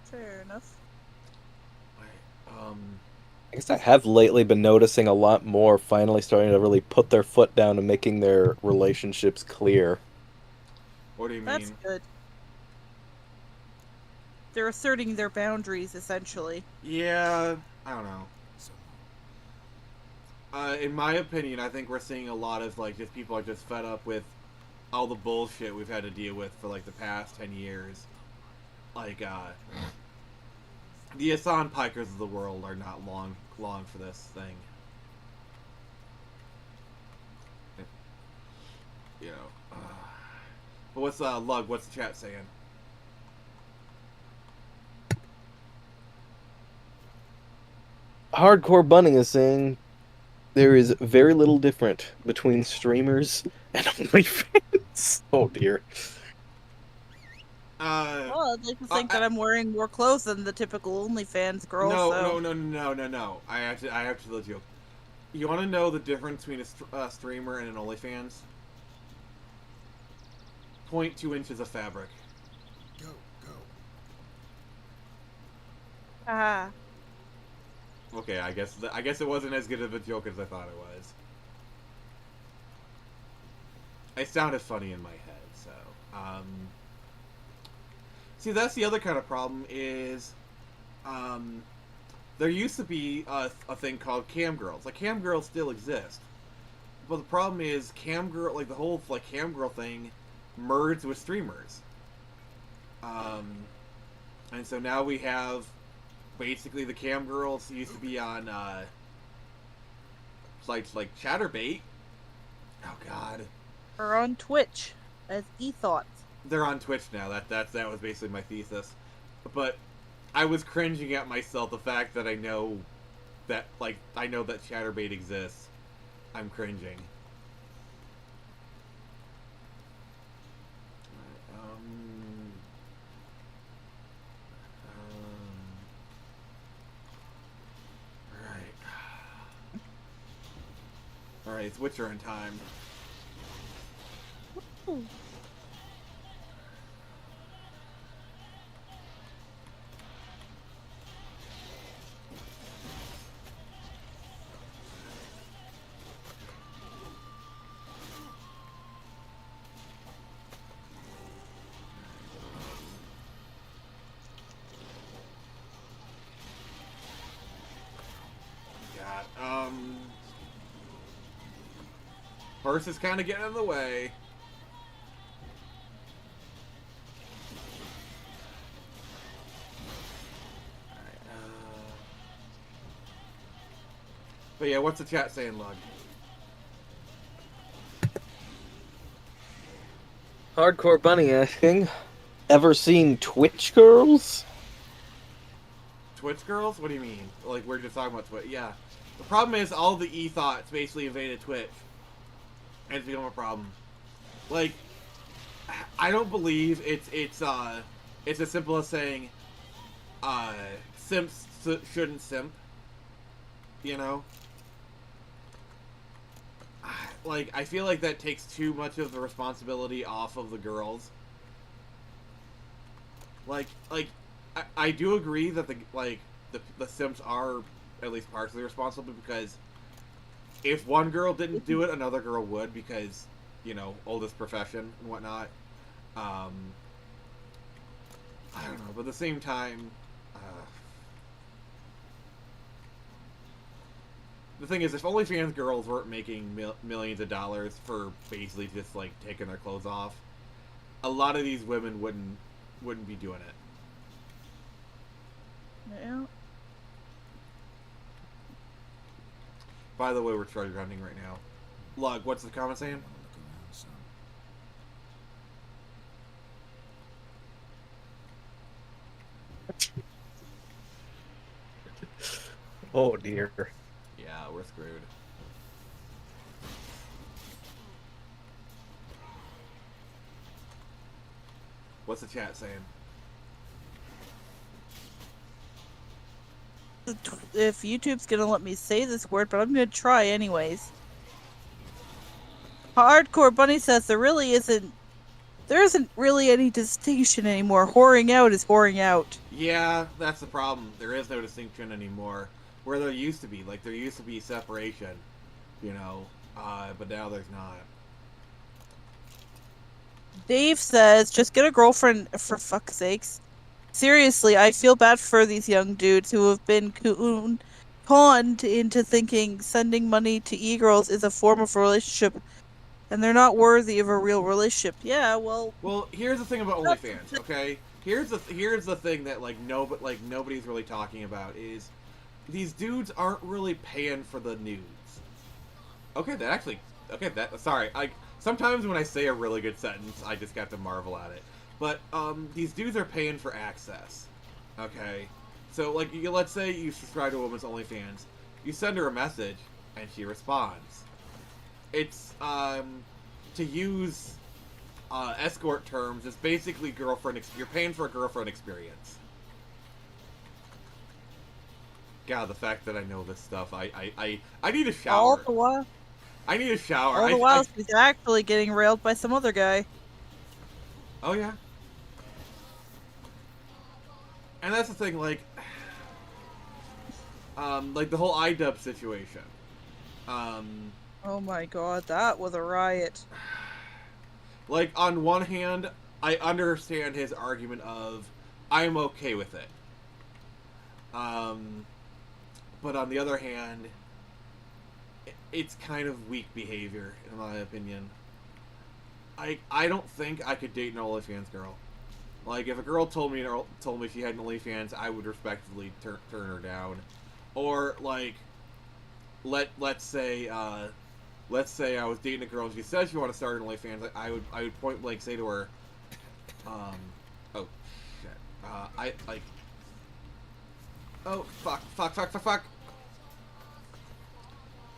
Fair enough. I guess I have lately been noticing a lot more finally starting to really put their foot down and making their relationships clear. What do you That's mean? good. They're asserting their boundaries, essentially. Yeah, I don't know. So, In my opinion, I think we're seeing a lot of like just people are just fed up with all the bullshit we've had to deal with for like the past 10 years. Like the Asan Pikers of the world are not long for this thing. You know. But what's Lug? What's the chat saying? Hardcore Bunny is saying there is very little different between streamers and OnlyFans. Oh dear. Well, I'd like to think that I'm wearing more clothes than the typical OnlyFans girl. No. I have to let you. You want to know the difference between a streamer and an OnlyFans? 0.2 inches of fabric. go. Ah, Okay, I guess it wasn't as good of a joke as I thought it was. It sounded funny in my head, so see, that's the other kind of problem is there used to be a thing called cam girls. Like cam girls still exist. But the problem is cam girl, like the whole like cam girl thing merged with streamers. And so now we have basically the cam girls used to be on sites like Chatterbait. Oh god. or on Twitch as eThoughts. They're on Twitch now. That was basically my thesis. But I was cringing at myself the fact that I know that Chatterbait exists. I'm cringing. Alright, it's Witcher in time. Horse is kind of getting in the way. But yeah, what's the chat saying, Lug? Hardcore Bunny asking, ever seen Twitch girls? Twitch girls? What do you mean? Like, we're just talking about Twitch. Yeah. The problem is all the e-thoughts basically invaded Twitch. And it's become a problem. Like, I don't believe it's as simple as saying, simps shouldn't simp. You know? Like, I feel like that takes too much of the responsibility off of the girls. Like, I do agree that the simps are at least partially responsible, because if one girl didn't do it, another girl would, because, you know, oldest profession and whatnot. I don't know, but at the same time, the thing is, if OnlyFans girls weren't making millions of dollars for basically just, like, taking their clothes off, a lot of these women wouldn't be doing it. Yeah. By the way, we're treasure hunting right now. Lug, what's the comment saying? Look around some. Oh dear. Yeah, we're screwed. What's the chat saying? If YouTube's gonna let me say this word, but I'm gonna try anyways. Hardcore Bunny says there isn't really any distinction anymore. Whoring out is whoring out. Yeah, that's the problem. There is no distinction anymore. Where there used to be. Like, there used to be separation, you know, but now there's not. Dave says, just get a girlfriend for fuck's sakes. Seriously, I feel bad for these young dudes who have been conned into thinking sending money to e-girls is a form of relationship, and they're not worthy of a real relationship. Yeah, well... Well, here's the thing about OnlyFans, okay? Here's the thing that, like, nobody's really talking about is these dudes aren't really paying for the nudes. Sorry, sometimes when I say a really good sentence, I just got to marvel at it. But, these dudes are paying for access, okay? So, like, let's say you subscribe to a woman's OnlyFans. You send her a message, and she responds. It's, to use, escort terms, it's basically you're paying for a girlfriend experience. God, the fact that I know this stuff, I need a shower. All the while... I need a shower. All the while, she's actually getting railed by some other guy. Oh, yeah. And that's the thing, like the whole iDub situation. Oh my god, that was a riot. Like, on one hand, I understand his argument of, I'm okay with it. But on the other hand, it's kind of weak behavior, in my opinion. I don't think I could date an OnlyFans girl. Like, if a girl told me she had an OnlyFans, I would respectively turn her down. Or, like, let's say I was dating a girl and she said she wanted to start an OnlyFans, I would point blank say to her, oh shit, oh fuck.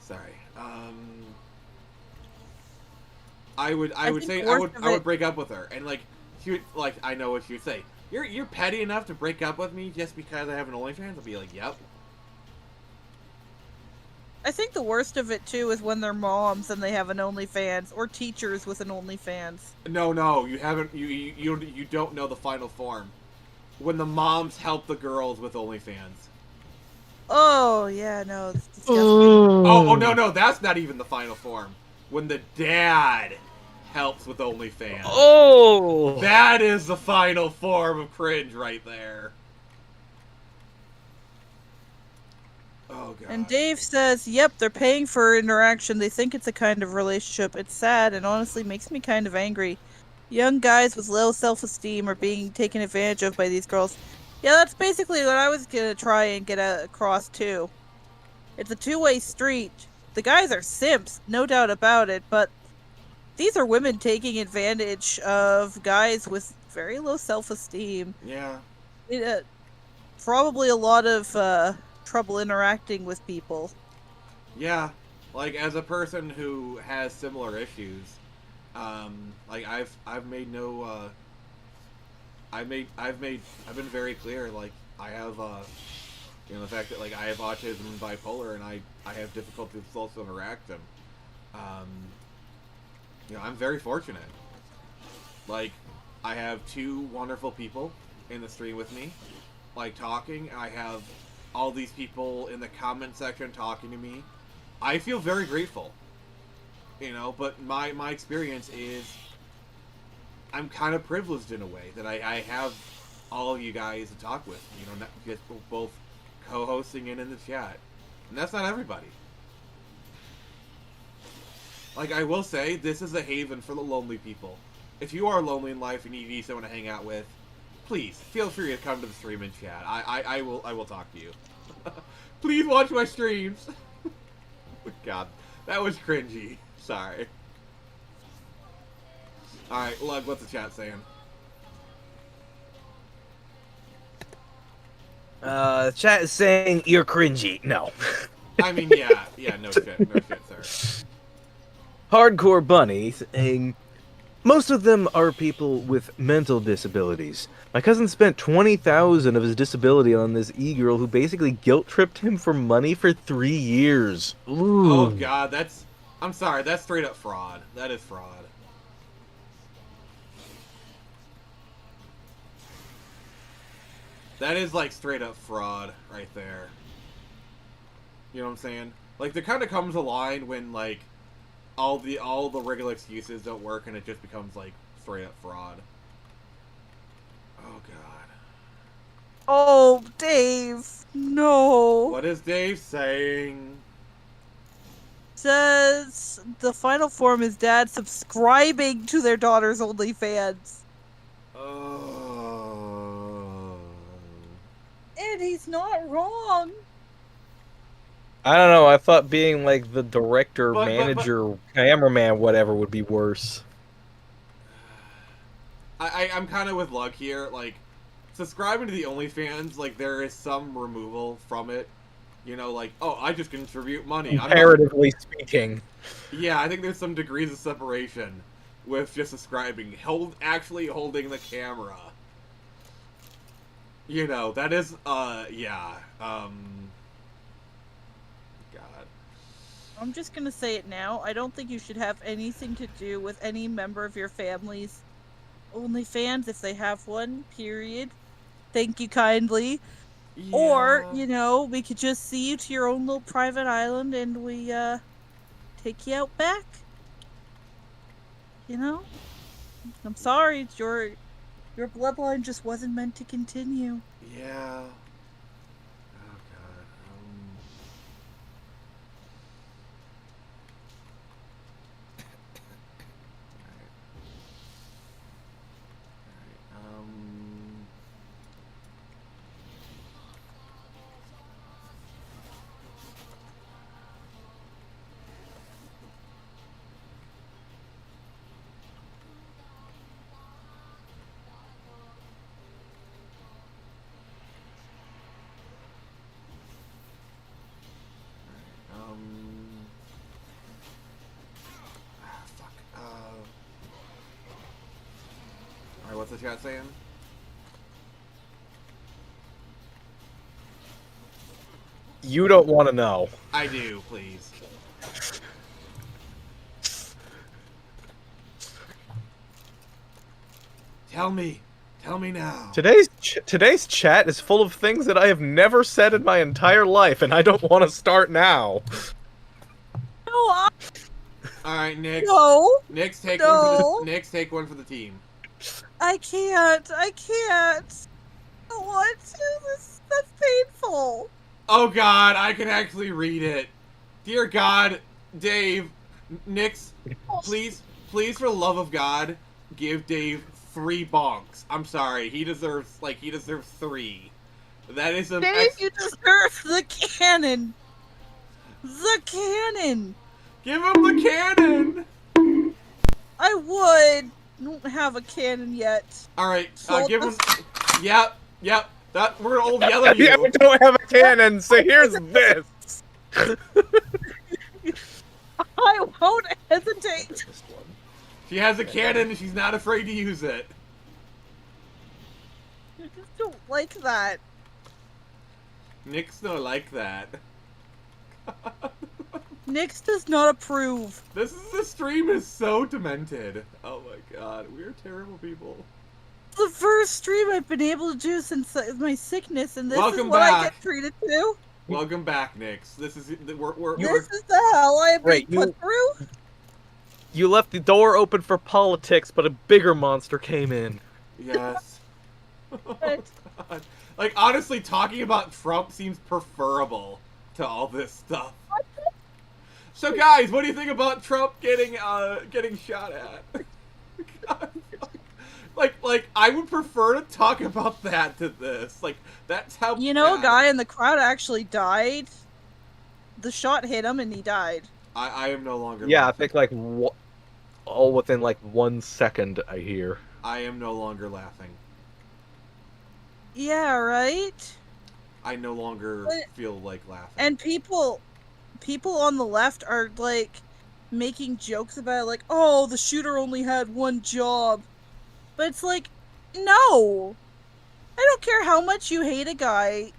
Sorry. I would break up with her, and like she would, like, I know what she would say. You're petty enough to break up with me just because I have an OnlyFans? I'll be like, yep. I think the worst of it too is when they're moms and they have an OnlyFans, or teachers with an OnlyFans. No, you haven't. You don't know the final form. When the moms help the girls with OnlyFans. Oh yeah, no, it's disgusting. Oh no, that's not even the final form. When the dad helps with OnlyFans. Oh! That is the final form of cringe right there. Oh, Oh god. And Dave says, yep, they're paying for interaction. They think it's a kind of relationship. It's sad and honestly makes me kind of angry. Young guys with low self-esteem are being taken advantage of by these girls. Yeah, that's basically what I was gonna try and get across too. It's a two-way street. The guys are simps, no doubt about it, but these are women taking advantage of guys with very low self-esteem. Yeah. It, probably a lot of trouble interacting with people. Yeah. Like as a person who has similar issues, like I've made no I've been very clear, like I have you know, the fact that like I have autism and bipolar and I have difficulty with social interaction. You know, I'm very fortunate. Like I have two wonderful people in the stream with me, like talking. I have all these people in the comment section talking to me. I feel very grateful. You know, but my experience is I'm kind of privileged in a way that I have all of you guys to talk with. You know, just both co-hosting and in the chat, and that's not everybody. Like I will say, this is a haven for the lonely people. If you are lonely in life and you need someone to hang out with, please feel free to come to the stream and chat. I will talk to you. Please watch my streams. God, that was cringy. Sorry. Alright, Lug, what's the chat saying? Chat is saying you're cringy. No. I mean, yeah, no shit, sir. Hardcore Bunny saying, most of them are people with mental disabilities. My cousin spent $20,000 of his disability on this e-girl who basically guilt-tripped him for money for 3 years. Ooh. Oh god, I'm sorry, that's straight up fraud. That is fraud. That is like straight up fraud right there. You know what I'm saying? Like there kind of comes a line when like all the regular excuses don't work and it just becomes like straight up fraud. Oh god. Oh, Dave, no. What is Dave saying? Says the final form is dad subscribing to their daughter's OnlyFans. Oh. And he's not wrong. I don't know, I thought being like the director, But- manager, cameraman, whatever would be worse. I'm kind of with Lug here. Like, subscribing to the OnlyFans, like, there is some removal from it. You know, like, oh, I just contribute money. Comparatively speaking. Yeah, I think there's some degrees of separation with just subscribing. Actually holding the camera. You know, that is, yeah. God. I'm just gonna say it now. I don't think you should have anything to do with any member of your family's OnlyFans if they have one, period. Thank you kindly. Yeah. Or, you know, we could just see you to your own little private island and we, take you out back. You know? I'm sorry, your bloodline just wasn't meant to continue. Yeah. Oh, God. Fuck. Alright, what's the chat saying? You don't want to know. I do, please. Tell me. Tell me now. Today's chat is full of things that I have never said in my entire life, and I don't want to start now. No, Alright, Nick. no, Nick's take No. one for the team. I can't. I can't. I don't want to. That's painful. Oh God, I can actually read it. Dear God, Dave, Nix, please, for the love of God, give Dave 3 bonks. I'm sorry, he deserves 3. That is a Dave, you deserve the cannon. The cannon. Give him the cannon. I would. Don't have a cannon yet. All right, So give him. this- Yep. That we're gonna yell at you. Yeah, we don't have a cannon, so here's this. I won't hesitate. She has a cannon and she's not afraid to use it. I just don't like that. Nick's not like that. Nyx does not approve. This stream is so demented. Oh my God, we're terrible people. It's the first stream I've been able to do since my sickness, and this Welcome is what I back. get treated to. Welcome back, Nix. This is This is the hell I have Wait, been put through. You left the door open for politics, but a bigger monster came in. Yes. Oh, God. Like, honestly, talking about Trump seems preferable to all this stuff. So, guys, what do you think about Trump getting shot at? God. Like, I would prefer to talk about that to this. Like, that's how. You know, a bad. guy in the crowd actually died. The shot hit him, and he died. I am no longer. Yeah, I laughing. think like all within like 1 second. I hear. I am no longer laughing. Yeah, right. I no longer But- feel like laughing. And people on the left are like making jokes about it, like, oh, the shooter only had one job. But it's like, no. I don't care how much you hate a guy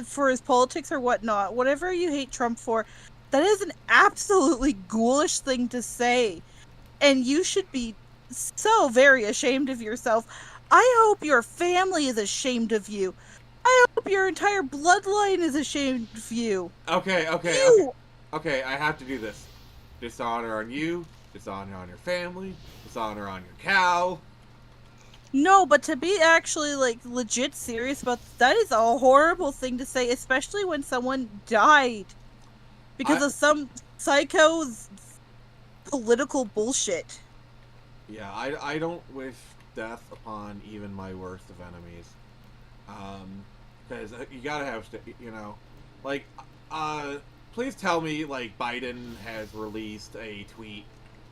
for his politics or whatnot. Whatever you hate Trump for, that is an absolutely ghoulish thing to say. And you should be so very ashamed of yourself. I hope your family is ashamed of you. I hope your entire bloodline is ashamed of you. Okay, You! I have to do this. Dishonor on you, dishonor on your family, dishonor on your cow. No, but to be actually like legit serious about that is a horrible thing to say, especially when someone died because of some psycho's political bullshit. Yeah, I don't wish death upon even my worst of enemies. Because you gotta have, like, please tell me, like, Biden has released a tweet,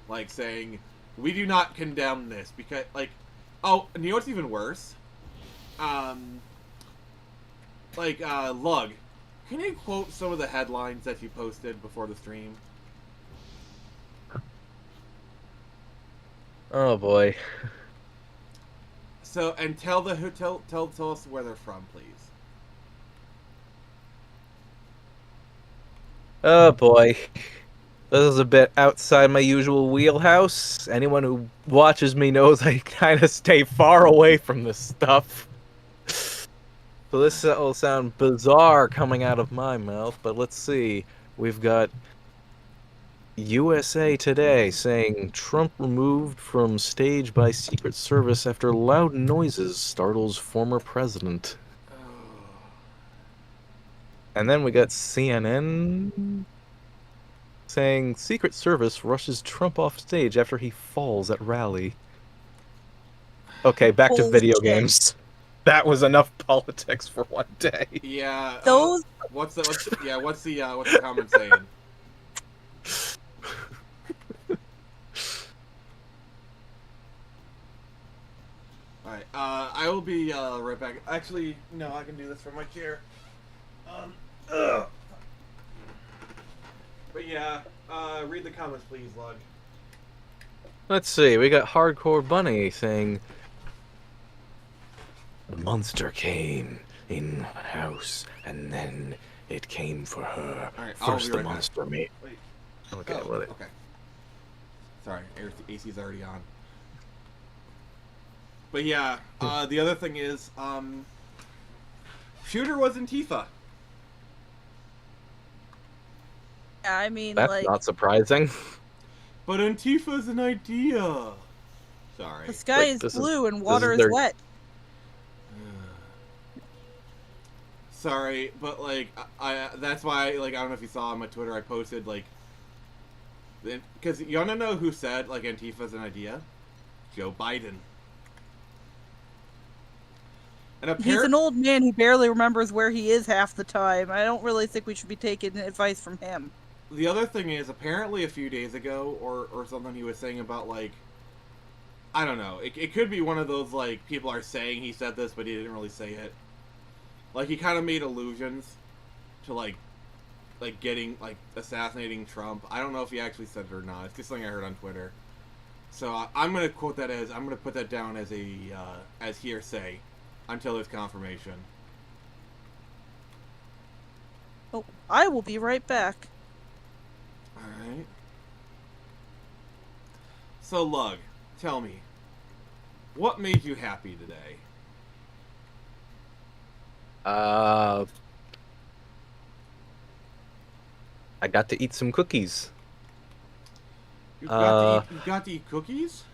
like, saying, we do not condemn this, because, like, oh, and you know what's even worse? Lug, can you quote some of the headlines that you posted before the stream? Oh boy. So, and tell us where they're from, please. Oh boy. This is a bit outside my usual wheelhouse. Anyone who watches me knows I kind of stay far away from this stuff. So this will sound bizarre coming out of my mouth, but let's see. We've got USA Today saying Trump removed from stage by Secret Service after loud noises startles former president. And then we got CNN saying Secret Service rushes Trump off stage after he falls at rally. Okay, back to video Bullshit. games. That was enough politics for one day. Yeah. Those What's the comment saying? Alright, I will be right back. Actually, no, I can do this from my chair. Ugh. But yeah, read the comments, please, Lug. Let's see, we got Hardcore Bunny saying the monster came in the house and then it came for her. Alright, I'll First be the right back. monster made. Wait. Okay, Oh, well, okay. Sorry, AC's already on. But yeah, the other thing is, Shooter was Antifa. I mean, that's like, not surprising. But Antifa's an idea. Sorry. the sky Wait, is this is- blue and this water is is their- wet. Sorry, but like I that's why like I don't know if you saw on my Twitter I posted like because you wanna know who said like Antifa's an idea? Joe Biden. And He's an old man who barely remembers where he is half the time. I don't really think we should be taking advice from him. The other thing is apparently a few days ago or something he was saying about like I don't know. It could be one of those like people are saying he said this but he didn't really say it. Like he kind of made allusions to like getting like assassinating Trump. I don't know if he actually said it or not. It's just something I heard on Twitter. So I'm gonna quote that as I'm gonna put that down as a as hearsay until there's confirmation. Oh, I will be right back. All right. So Lug, tell me, what made you happy today? I got to eat some cookies. You got to eat cookies?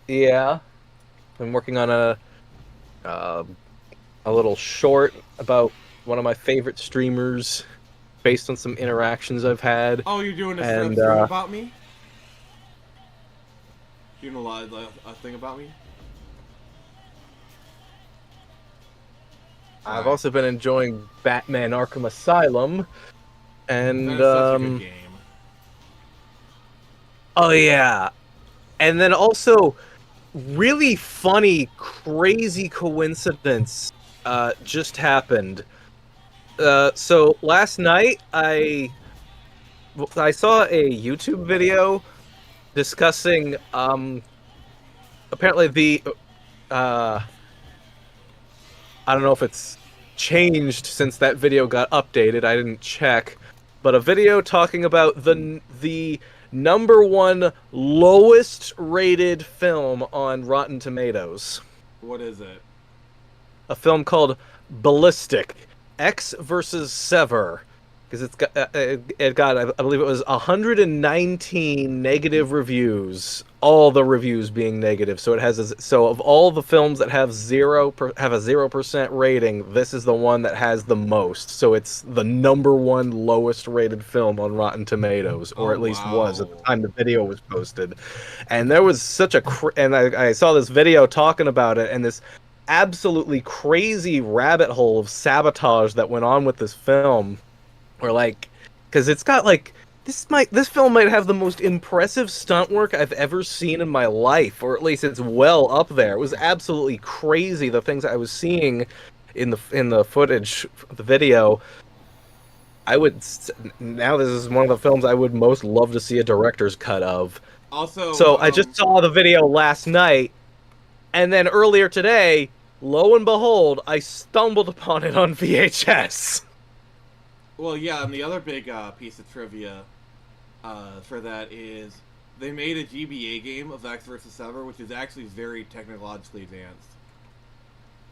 Yeah, I'm working on a little short about one of my favorite streamers, based on some interactions I've had. Oh, you're doing a And, stream about me? You know a thing about me? I've also been enjoying Batman Arkham Asylum, and That is such a good game. oh yeah, and then also really funny, crazy coincidence just happened. So last night I saw a YouTube video discussing apparently the I don't know if it's changed since that video got updated. I didn't check, but a video talking about the number one lowest rated film on Rotten Tomatoes. What is it? A film called Ballistic: X versus Sever, because it got I believe it was 119 negative reviews. All the reviews being negative, so it has so of all the films that have a 0% rating, this is the one that has the most. So it's the number one lowest rated film on Rotten Tomatoes, or at least was at the time the video was posted. And there was such a and I saw this video talking about it, and this absolutely crazy rabbit hole of sabotage that went on with this film, or like, because it's got like. This film might have the most impressive stunt work I've ever seen in my life, or at least it's well up there. It was absolutely crazy the things I was seeing in the footage, the video. Now this is one of the films I would most love to see a director's cut of. Also, so I just saw the video last night, and then earlier today, lo and behold, I stumbled upon it on VHS. Well, yeah, and the other big piece of trivia for that is they made a GBA game of X vs. Sever, which is actually very technologically advanced.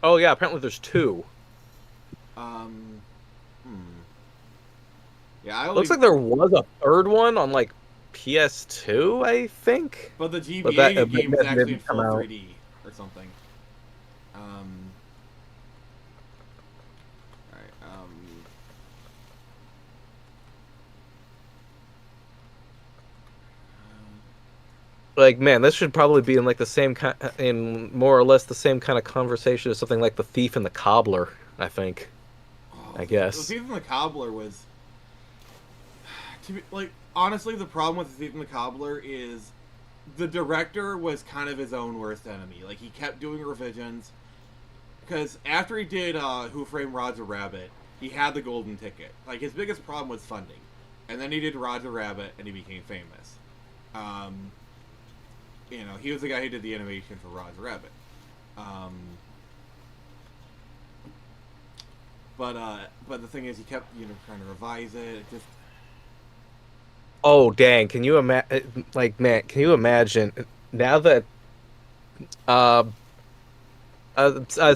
Oh yeah, apparently there's two. Yeah, looks like there was a third one on like PS2, I think. But the GBA game is actually in full 3D or something. Like, man, this should probably be in like the same in more or less the same kind of conversation as something like The Thief and the Cobbler, I think. I guess. The Thief and the Cobbler was, honestly, the problem with The Thief and the Cobbler is the director was kind of his own worst enemy. Like, he kept doing revisions, because after he did Who Framed Roger Rabbit, he had the golden ticket. Like, his biggest problem was funding. And then he did Roger Rabbit, and he became famous. You know, he was the guy who did the animation for Roger Rabbit. But the thing is, he kept, trying to revise it. It just... Oh, dang. Can you imagine, like, man, can you imagine, now that a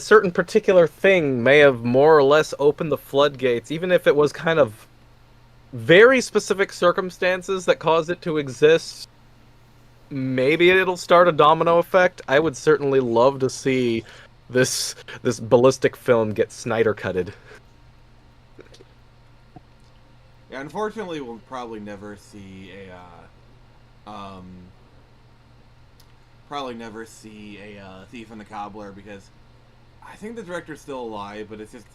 certain particular thing may have more or less opened the floodgates, even if it was kind of very specific circumstances that caused it to exist, maybe it'll start a domino effect. I would certainly love to see this ballistic film get Snyder cutted. Yeah, unfortunately, we'll probably never see a Thief and the Cobbler because I think the director's still alive, but it's just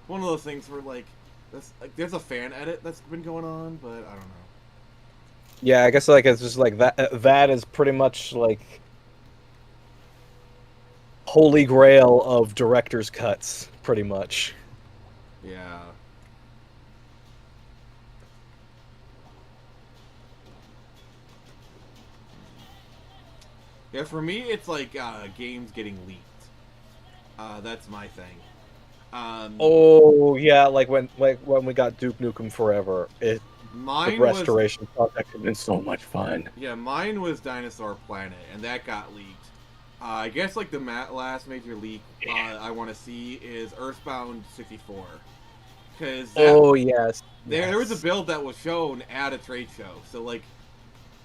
one of those things where there's a fan edit that's been going on, but I don't know. Yeah, I guess like it's just like that. That is pretty much like holy grail of director's cuts, pretty much. Yeah. Yeah, for me, it's like games getting leaked. That's my thing. Oh yeah, like when we got Duke Nukem Forever, the Mine was restoration project has been so much fun. Yeah, mine was Dinosaur Planet, and that got leaked. I guess like the last major leak I want to see is Earthbound 64, because Oh yes, there was a yes. build that was shown at a trade show. So like,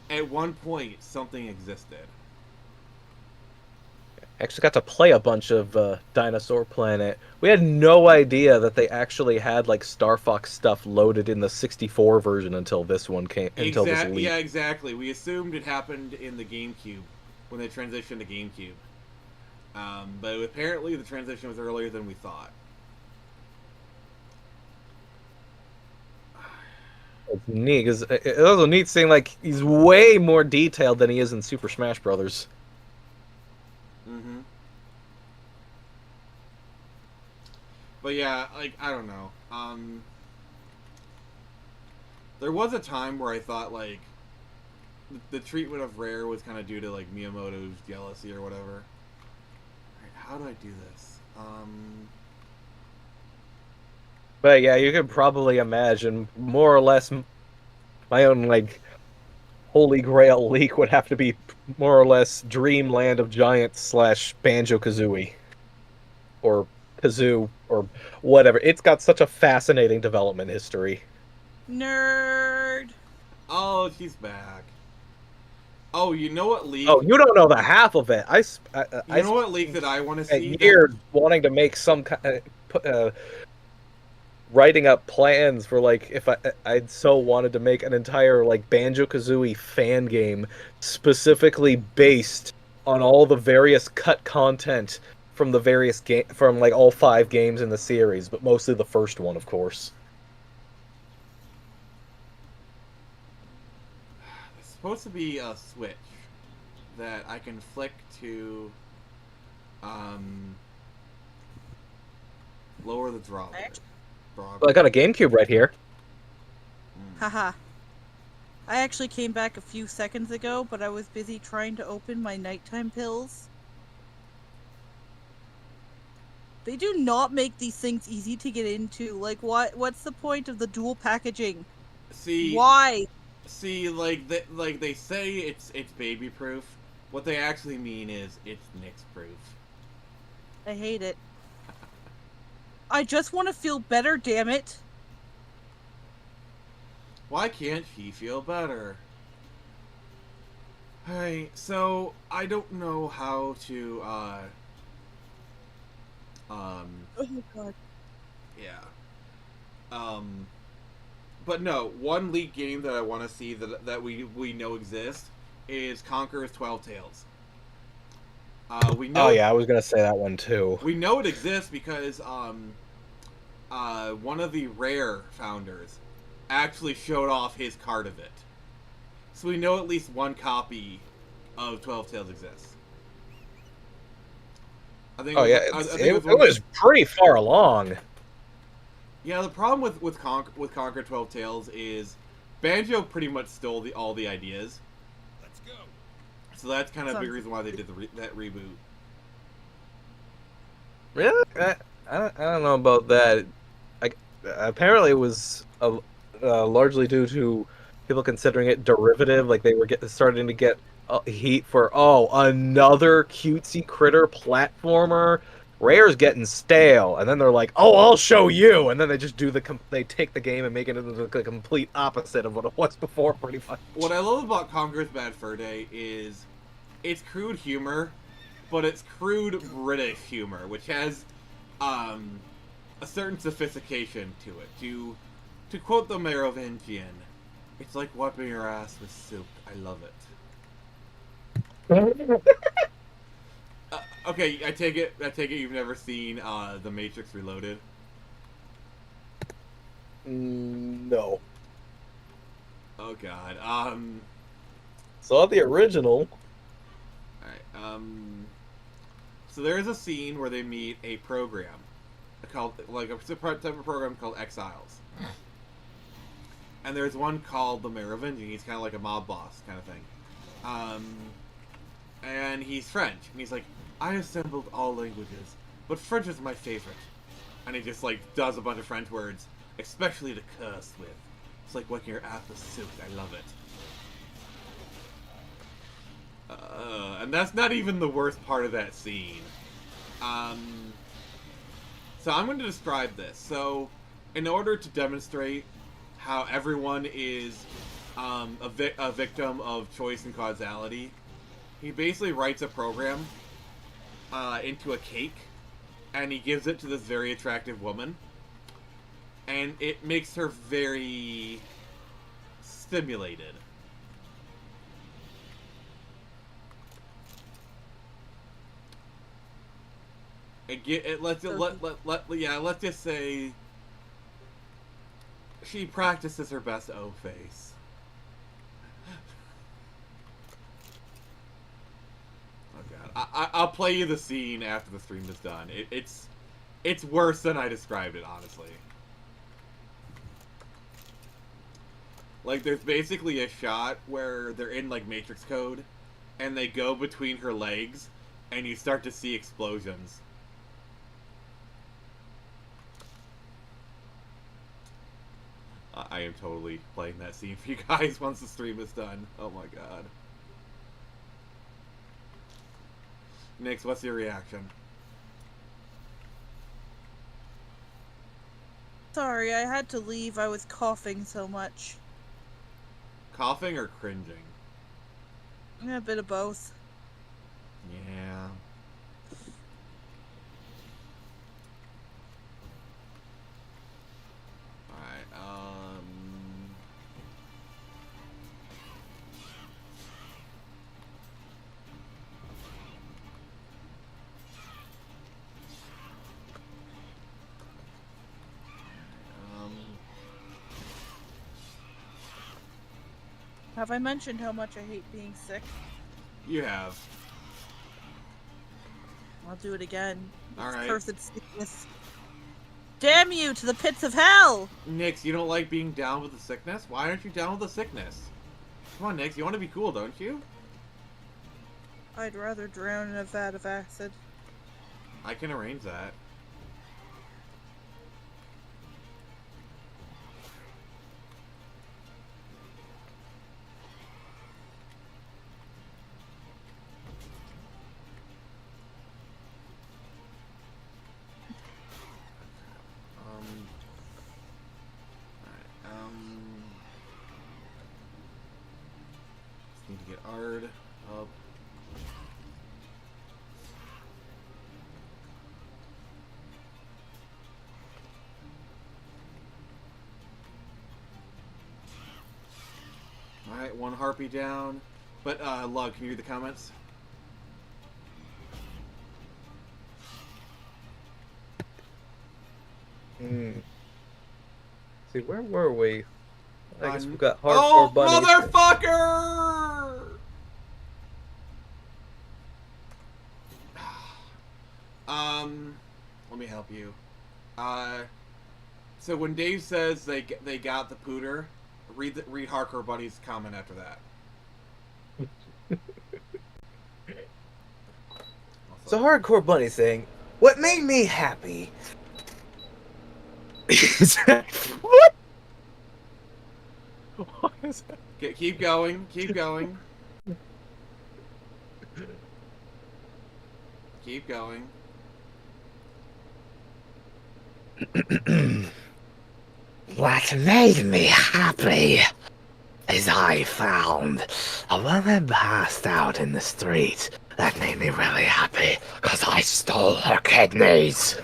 at one point something existed. Actually got to play a bunch of Dinosaur Planet. We had no idea that they actually had like Star Fox stuff loaded in the 64 version until this one came, until this leak. Yeah, exactly. We assumed it happened in the GameCube when they transitioned to GameCube, but apparently the transition was earlier than we thought. It's neat because it's also neat seeing like he's way more detailed than he is in Super Smash Brothers. Mm-hmm. But yeah, like I don't know. There was a time where I thought like the treatment of Rare was kind of due to like Miyamoto's jealousy or whatever. Alright, how do I do this? But yeah, you could probably imagine more or less my own like holy grail leak would have to be more or less Dreamland of Giants / Banjo Kazooie or Kazoo or whatever. It's got such a fascinating development history. Nerd. Oh, she's back. Oh, you know what leak? Oh, you don't know the half of it. You know what leak that I want to see? spent years wanting to make some kind of writing up plans for like if I'd so wanted to make an entire like Banjo-Kazooie fan game specifically based on all the various cut content from the various from like all 5 games in the series, but mostly the first one, of course. It's supposed to be a switch that I can flick to lower the draw. Well, I got a GameCube right here. Haha. I actually came back a few seconds ago, but I was busy trying to open my nighttime pills. They do not make these things easy to get into. Like, what's the point of the dual packaging? See, Why? See, like they say it's baby proof. What they actually mean is it's Nick's proof. I hate it. I just want to feel better, damn it. Why can't she feel better? Hey, so I don't know how to Oh god. yeah. But no, one league game that I want to see that we know exists is Conqueror's 12 Tales. We know. Oh yeah, I was gonna say that one too. We know it exists because one of the Rare founders actually showed off his card of it, so we know at least one copy of 12 Tales exists. I think. Oh yeah, it was pretty far along. Yeah, the problem with Conquer 12 Tales is Banjo pretty much stole all the ideas. Let's go. So that's kind of a big reason why they did that reboot. Really? I don't know about that. Apparently, it was largely due to people considering it derivative. Like they were starting to get heat for another cutesy critter platformer. Rare's getting stale, and then they're like, "Oh, I'll show you," and then they just do they take the game and make it into the complete opposite of what it was before, pretty much. What I love about Conquer's Bad Fur Day is it's crude humor, but it's crude British humor, which has a certain sophistication to it. To quote the Merovingian, it's like wiping your ass with soup. I love it. Okay, I take it you've never seen The Matrix Reloaded. No. Oh god. Saw the original. Alright, so there's a scene where they meet a program called, like, a type of program called Exiles. And there's one called the Merovingian. He's kind of like a mob boss kind of thing. And he's French. And he's like, I assembled all languages, but French is my favorite. And he just, like, does a bunch of French words, especially to curse with. It's like wiping your ass with soup. I love it. And that's not even the worst part of that scene. So I'm going to describe this. So, in order to demonstrate how everyone is a victim of choice and causality, he basically writes a program into a cake, and he gives it to this very attractive woman, and it makes her very stimulated. Let's just say she practices her best O face. Oh god, I'll play you the scene after the stream is done. It's worse than I described it, honestly. Like, there's basically a shot where they're in, like, Matrix code, and they go between her legs, and you start to see explosions. I am totally playing that scene for you guys once the stream is done. Oh my god. Nix, what's your reaction? Sorry, I had to leave. I was coughing so much. Coughing or cringing? Yeah, a bit of both. Yeah. Have I mentioned how much I hate being sick? You have. I'll do it again. Alright. Cursed sickness. Damn you to the pits of hell! Nix, you don't like being down with the sickness? Why aren't you down with the sickness? Come on, Nix, you want to be cool, don't you? I'd rather drown in a vat of acid. I can arrange that. Need to get Ard up. Alright, one harpy down. But, Lug, can you read the comments? See, where were we? I guess we got Oh, hardcore bunnies. motherfucker! Let me help you. So when Dave says they got the pooter, read Hardcore Bunny's comment after that. So Hardcore Bunny saying, what made me happy is what? What is that? Keep going. Keep going. Keep going. What made me happy is I found a woman passed out in the street. That made me really happy, because I stole her kidneys.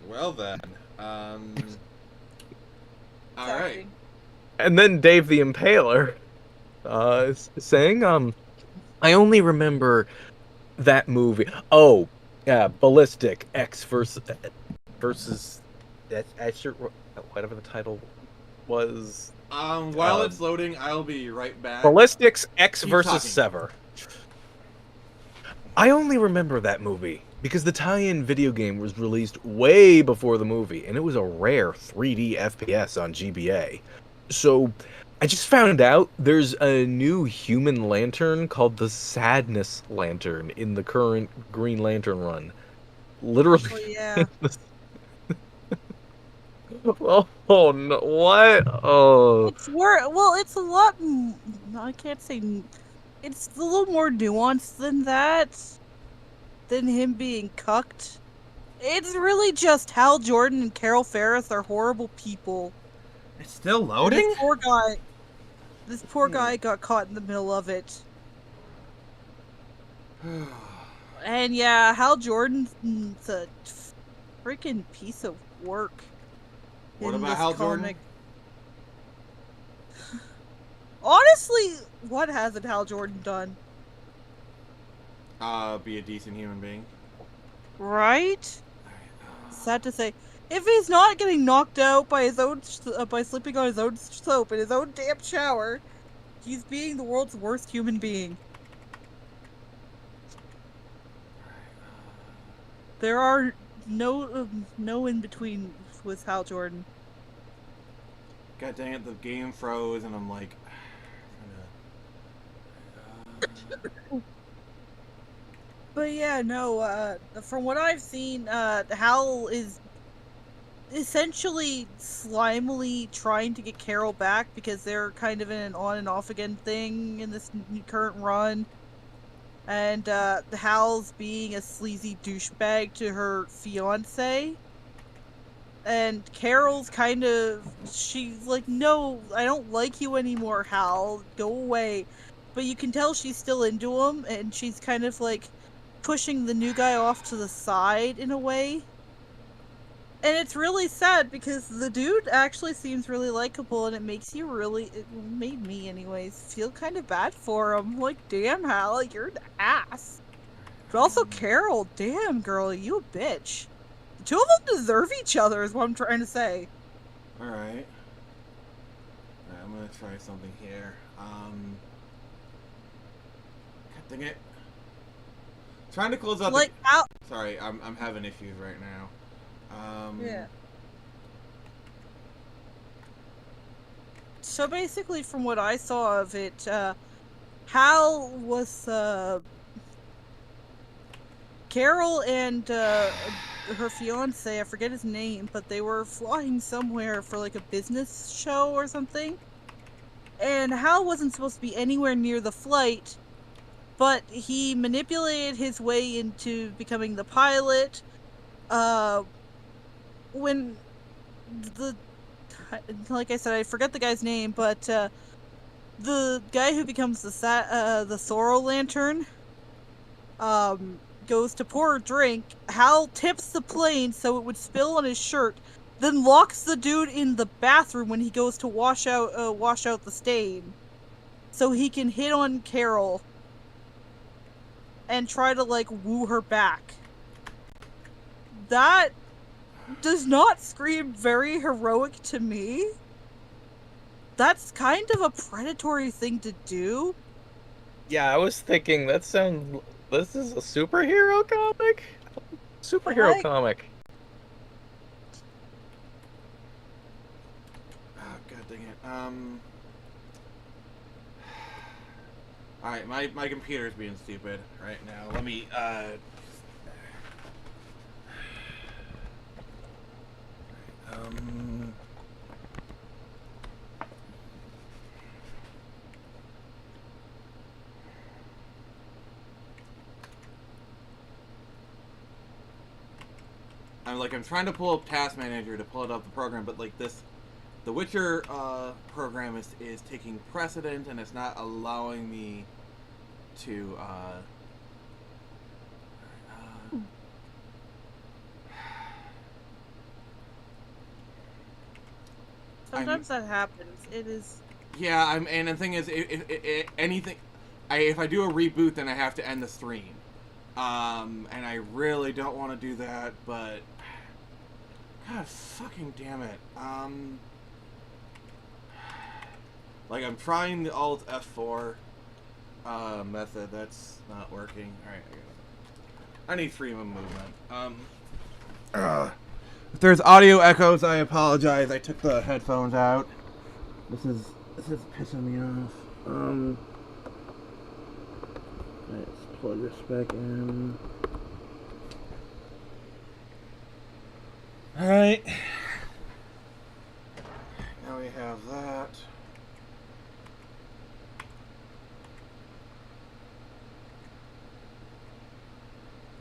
Well then, All right. acting. And then Dave the Impaler is saying, I only remember that movie. Oh, yeah, Ballistic X versus whatever the title was. While it's loading, I'll be right back. Ballistics X Keep versus talking. Sever. I only remember that movie because the tie-in video game was released way before the movie, and it was a rare 3D FPS on GBA. So, I just found out there's a new Human Lantern called the Sadness Lantern in the current Green Lantern run. Literally. Oh yeah. Oh no! What? Oh. It's well, it's a lot. I can't say. It's a little more nuanced than that. Than him being cucked. It's really just Hal Jordan and Carol Ferris are horrible people. It's still And loading? this poor guy got caught in the middle of it. And yeah, Hal Jordan's a freaking piece of work. What in about this Hal comic. Jordan? Honestly, what hasn't Hal Jordan done? Be a decent human being. Right? Sad to say. If he's not getting knocked out by his own by sleeping on his own soap in his own damn shower, he's being the world's worst human being. There are no in between with Hal Jordan. God dang it, the game froze, and I'm like, But yeah, no, from what I've seen, Hal is essentially slimily trying to get Carol back because they're kind of in an on and off again thing in this current run. And Hal's being a sleazy douchebag to her fiance. And Carol's kind of, she's like, no, I don't like you anymore, Hal. Go away. But you can tell she's still into him, and she's kind of like pushing the new guy off to the side in a way. And it's really sad because the dude actually seems really likable, and it makes you really, it made me anyways, feel kind of bad for him. Like, damn, Hal, you're an ass. But also, Carol, damn, girl, you a bitch. The two of them deserve each other, is what I'm trying to say. alright. I'm gonna try something here. God dang it. Trying to close out Like, Hal. Sorry, I'm having issues right now. Yeah. So basically, from what I saw of it, Hal was, Carol and, her fiance, I forget his name, but they were flying somewhere for like a business show or something. And Hal wasn't supposed to be anywhere near the flight, but he manipulated his way into becoming the pilot. When like I said, I forget the guy's name, but the guy who becomes the Sorrow Lantern goes to pour a drink. Hal tips the plane so it would spill on his shirt, then locks the dude in the bathroom when he goes to wash out the stain, so he can hit on Carol and try to like woo her back. That does not scream very heroic to me. That's kind of a predatory thing to do. Yeah, I was thinking this is a superhero comic? Superhero Like- comic. Oh, God dang it. Alright, my computer's being stupid right now. Let me, I'm trying to pull up Task Manager to pull it up the program, but like this, the Witcher program is taking precedent, and it's not allowing me to Sometimes that happens. It is. Yeah, and the thing is, if anything, if I do a reboot, then I have to end the stream. And I really don't want to do that, but God fucking damn it. Like I'm trying the Alt F4 method. That's not working. All right, I need freedom of movement. If there's audio echoes, I apologize. I took the headphones out. This is pissing me off. Let's plug this back in. All right. Now we have that.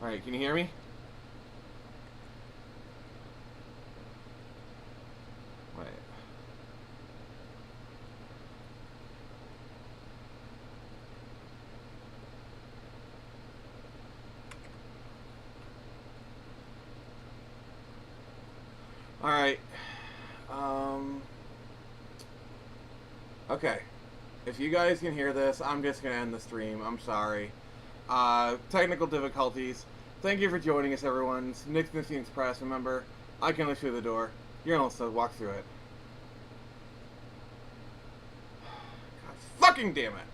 All right, can you hear me? Wait. All right. Okay. If you guys can hear this, I'm just gonna end the stream. I'm sorry. Technical difficulties. Thank you for joining us, everyone. Nick's Missing Express. Remember, I can look through the door. You're almost to walk through it. God fucking damn it!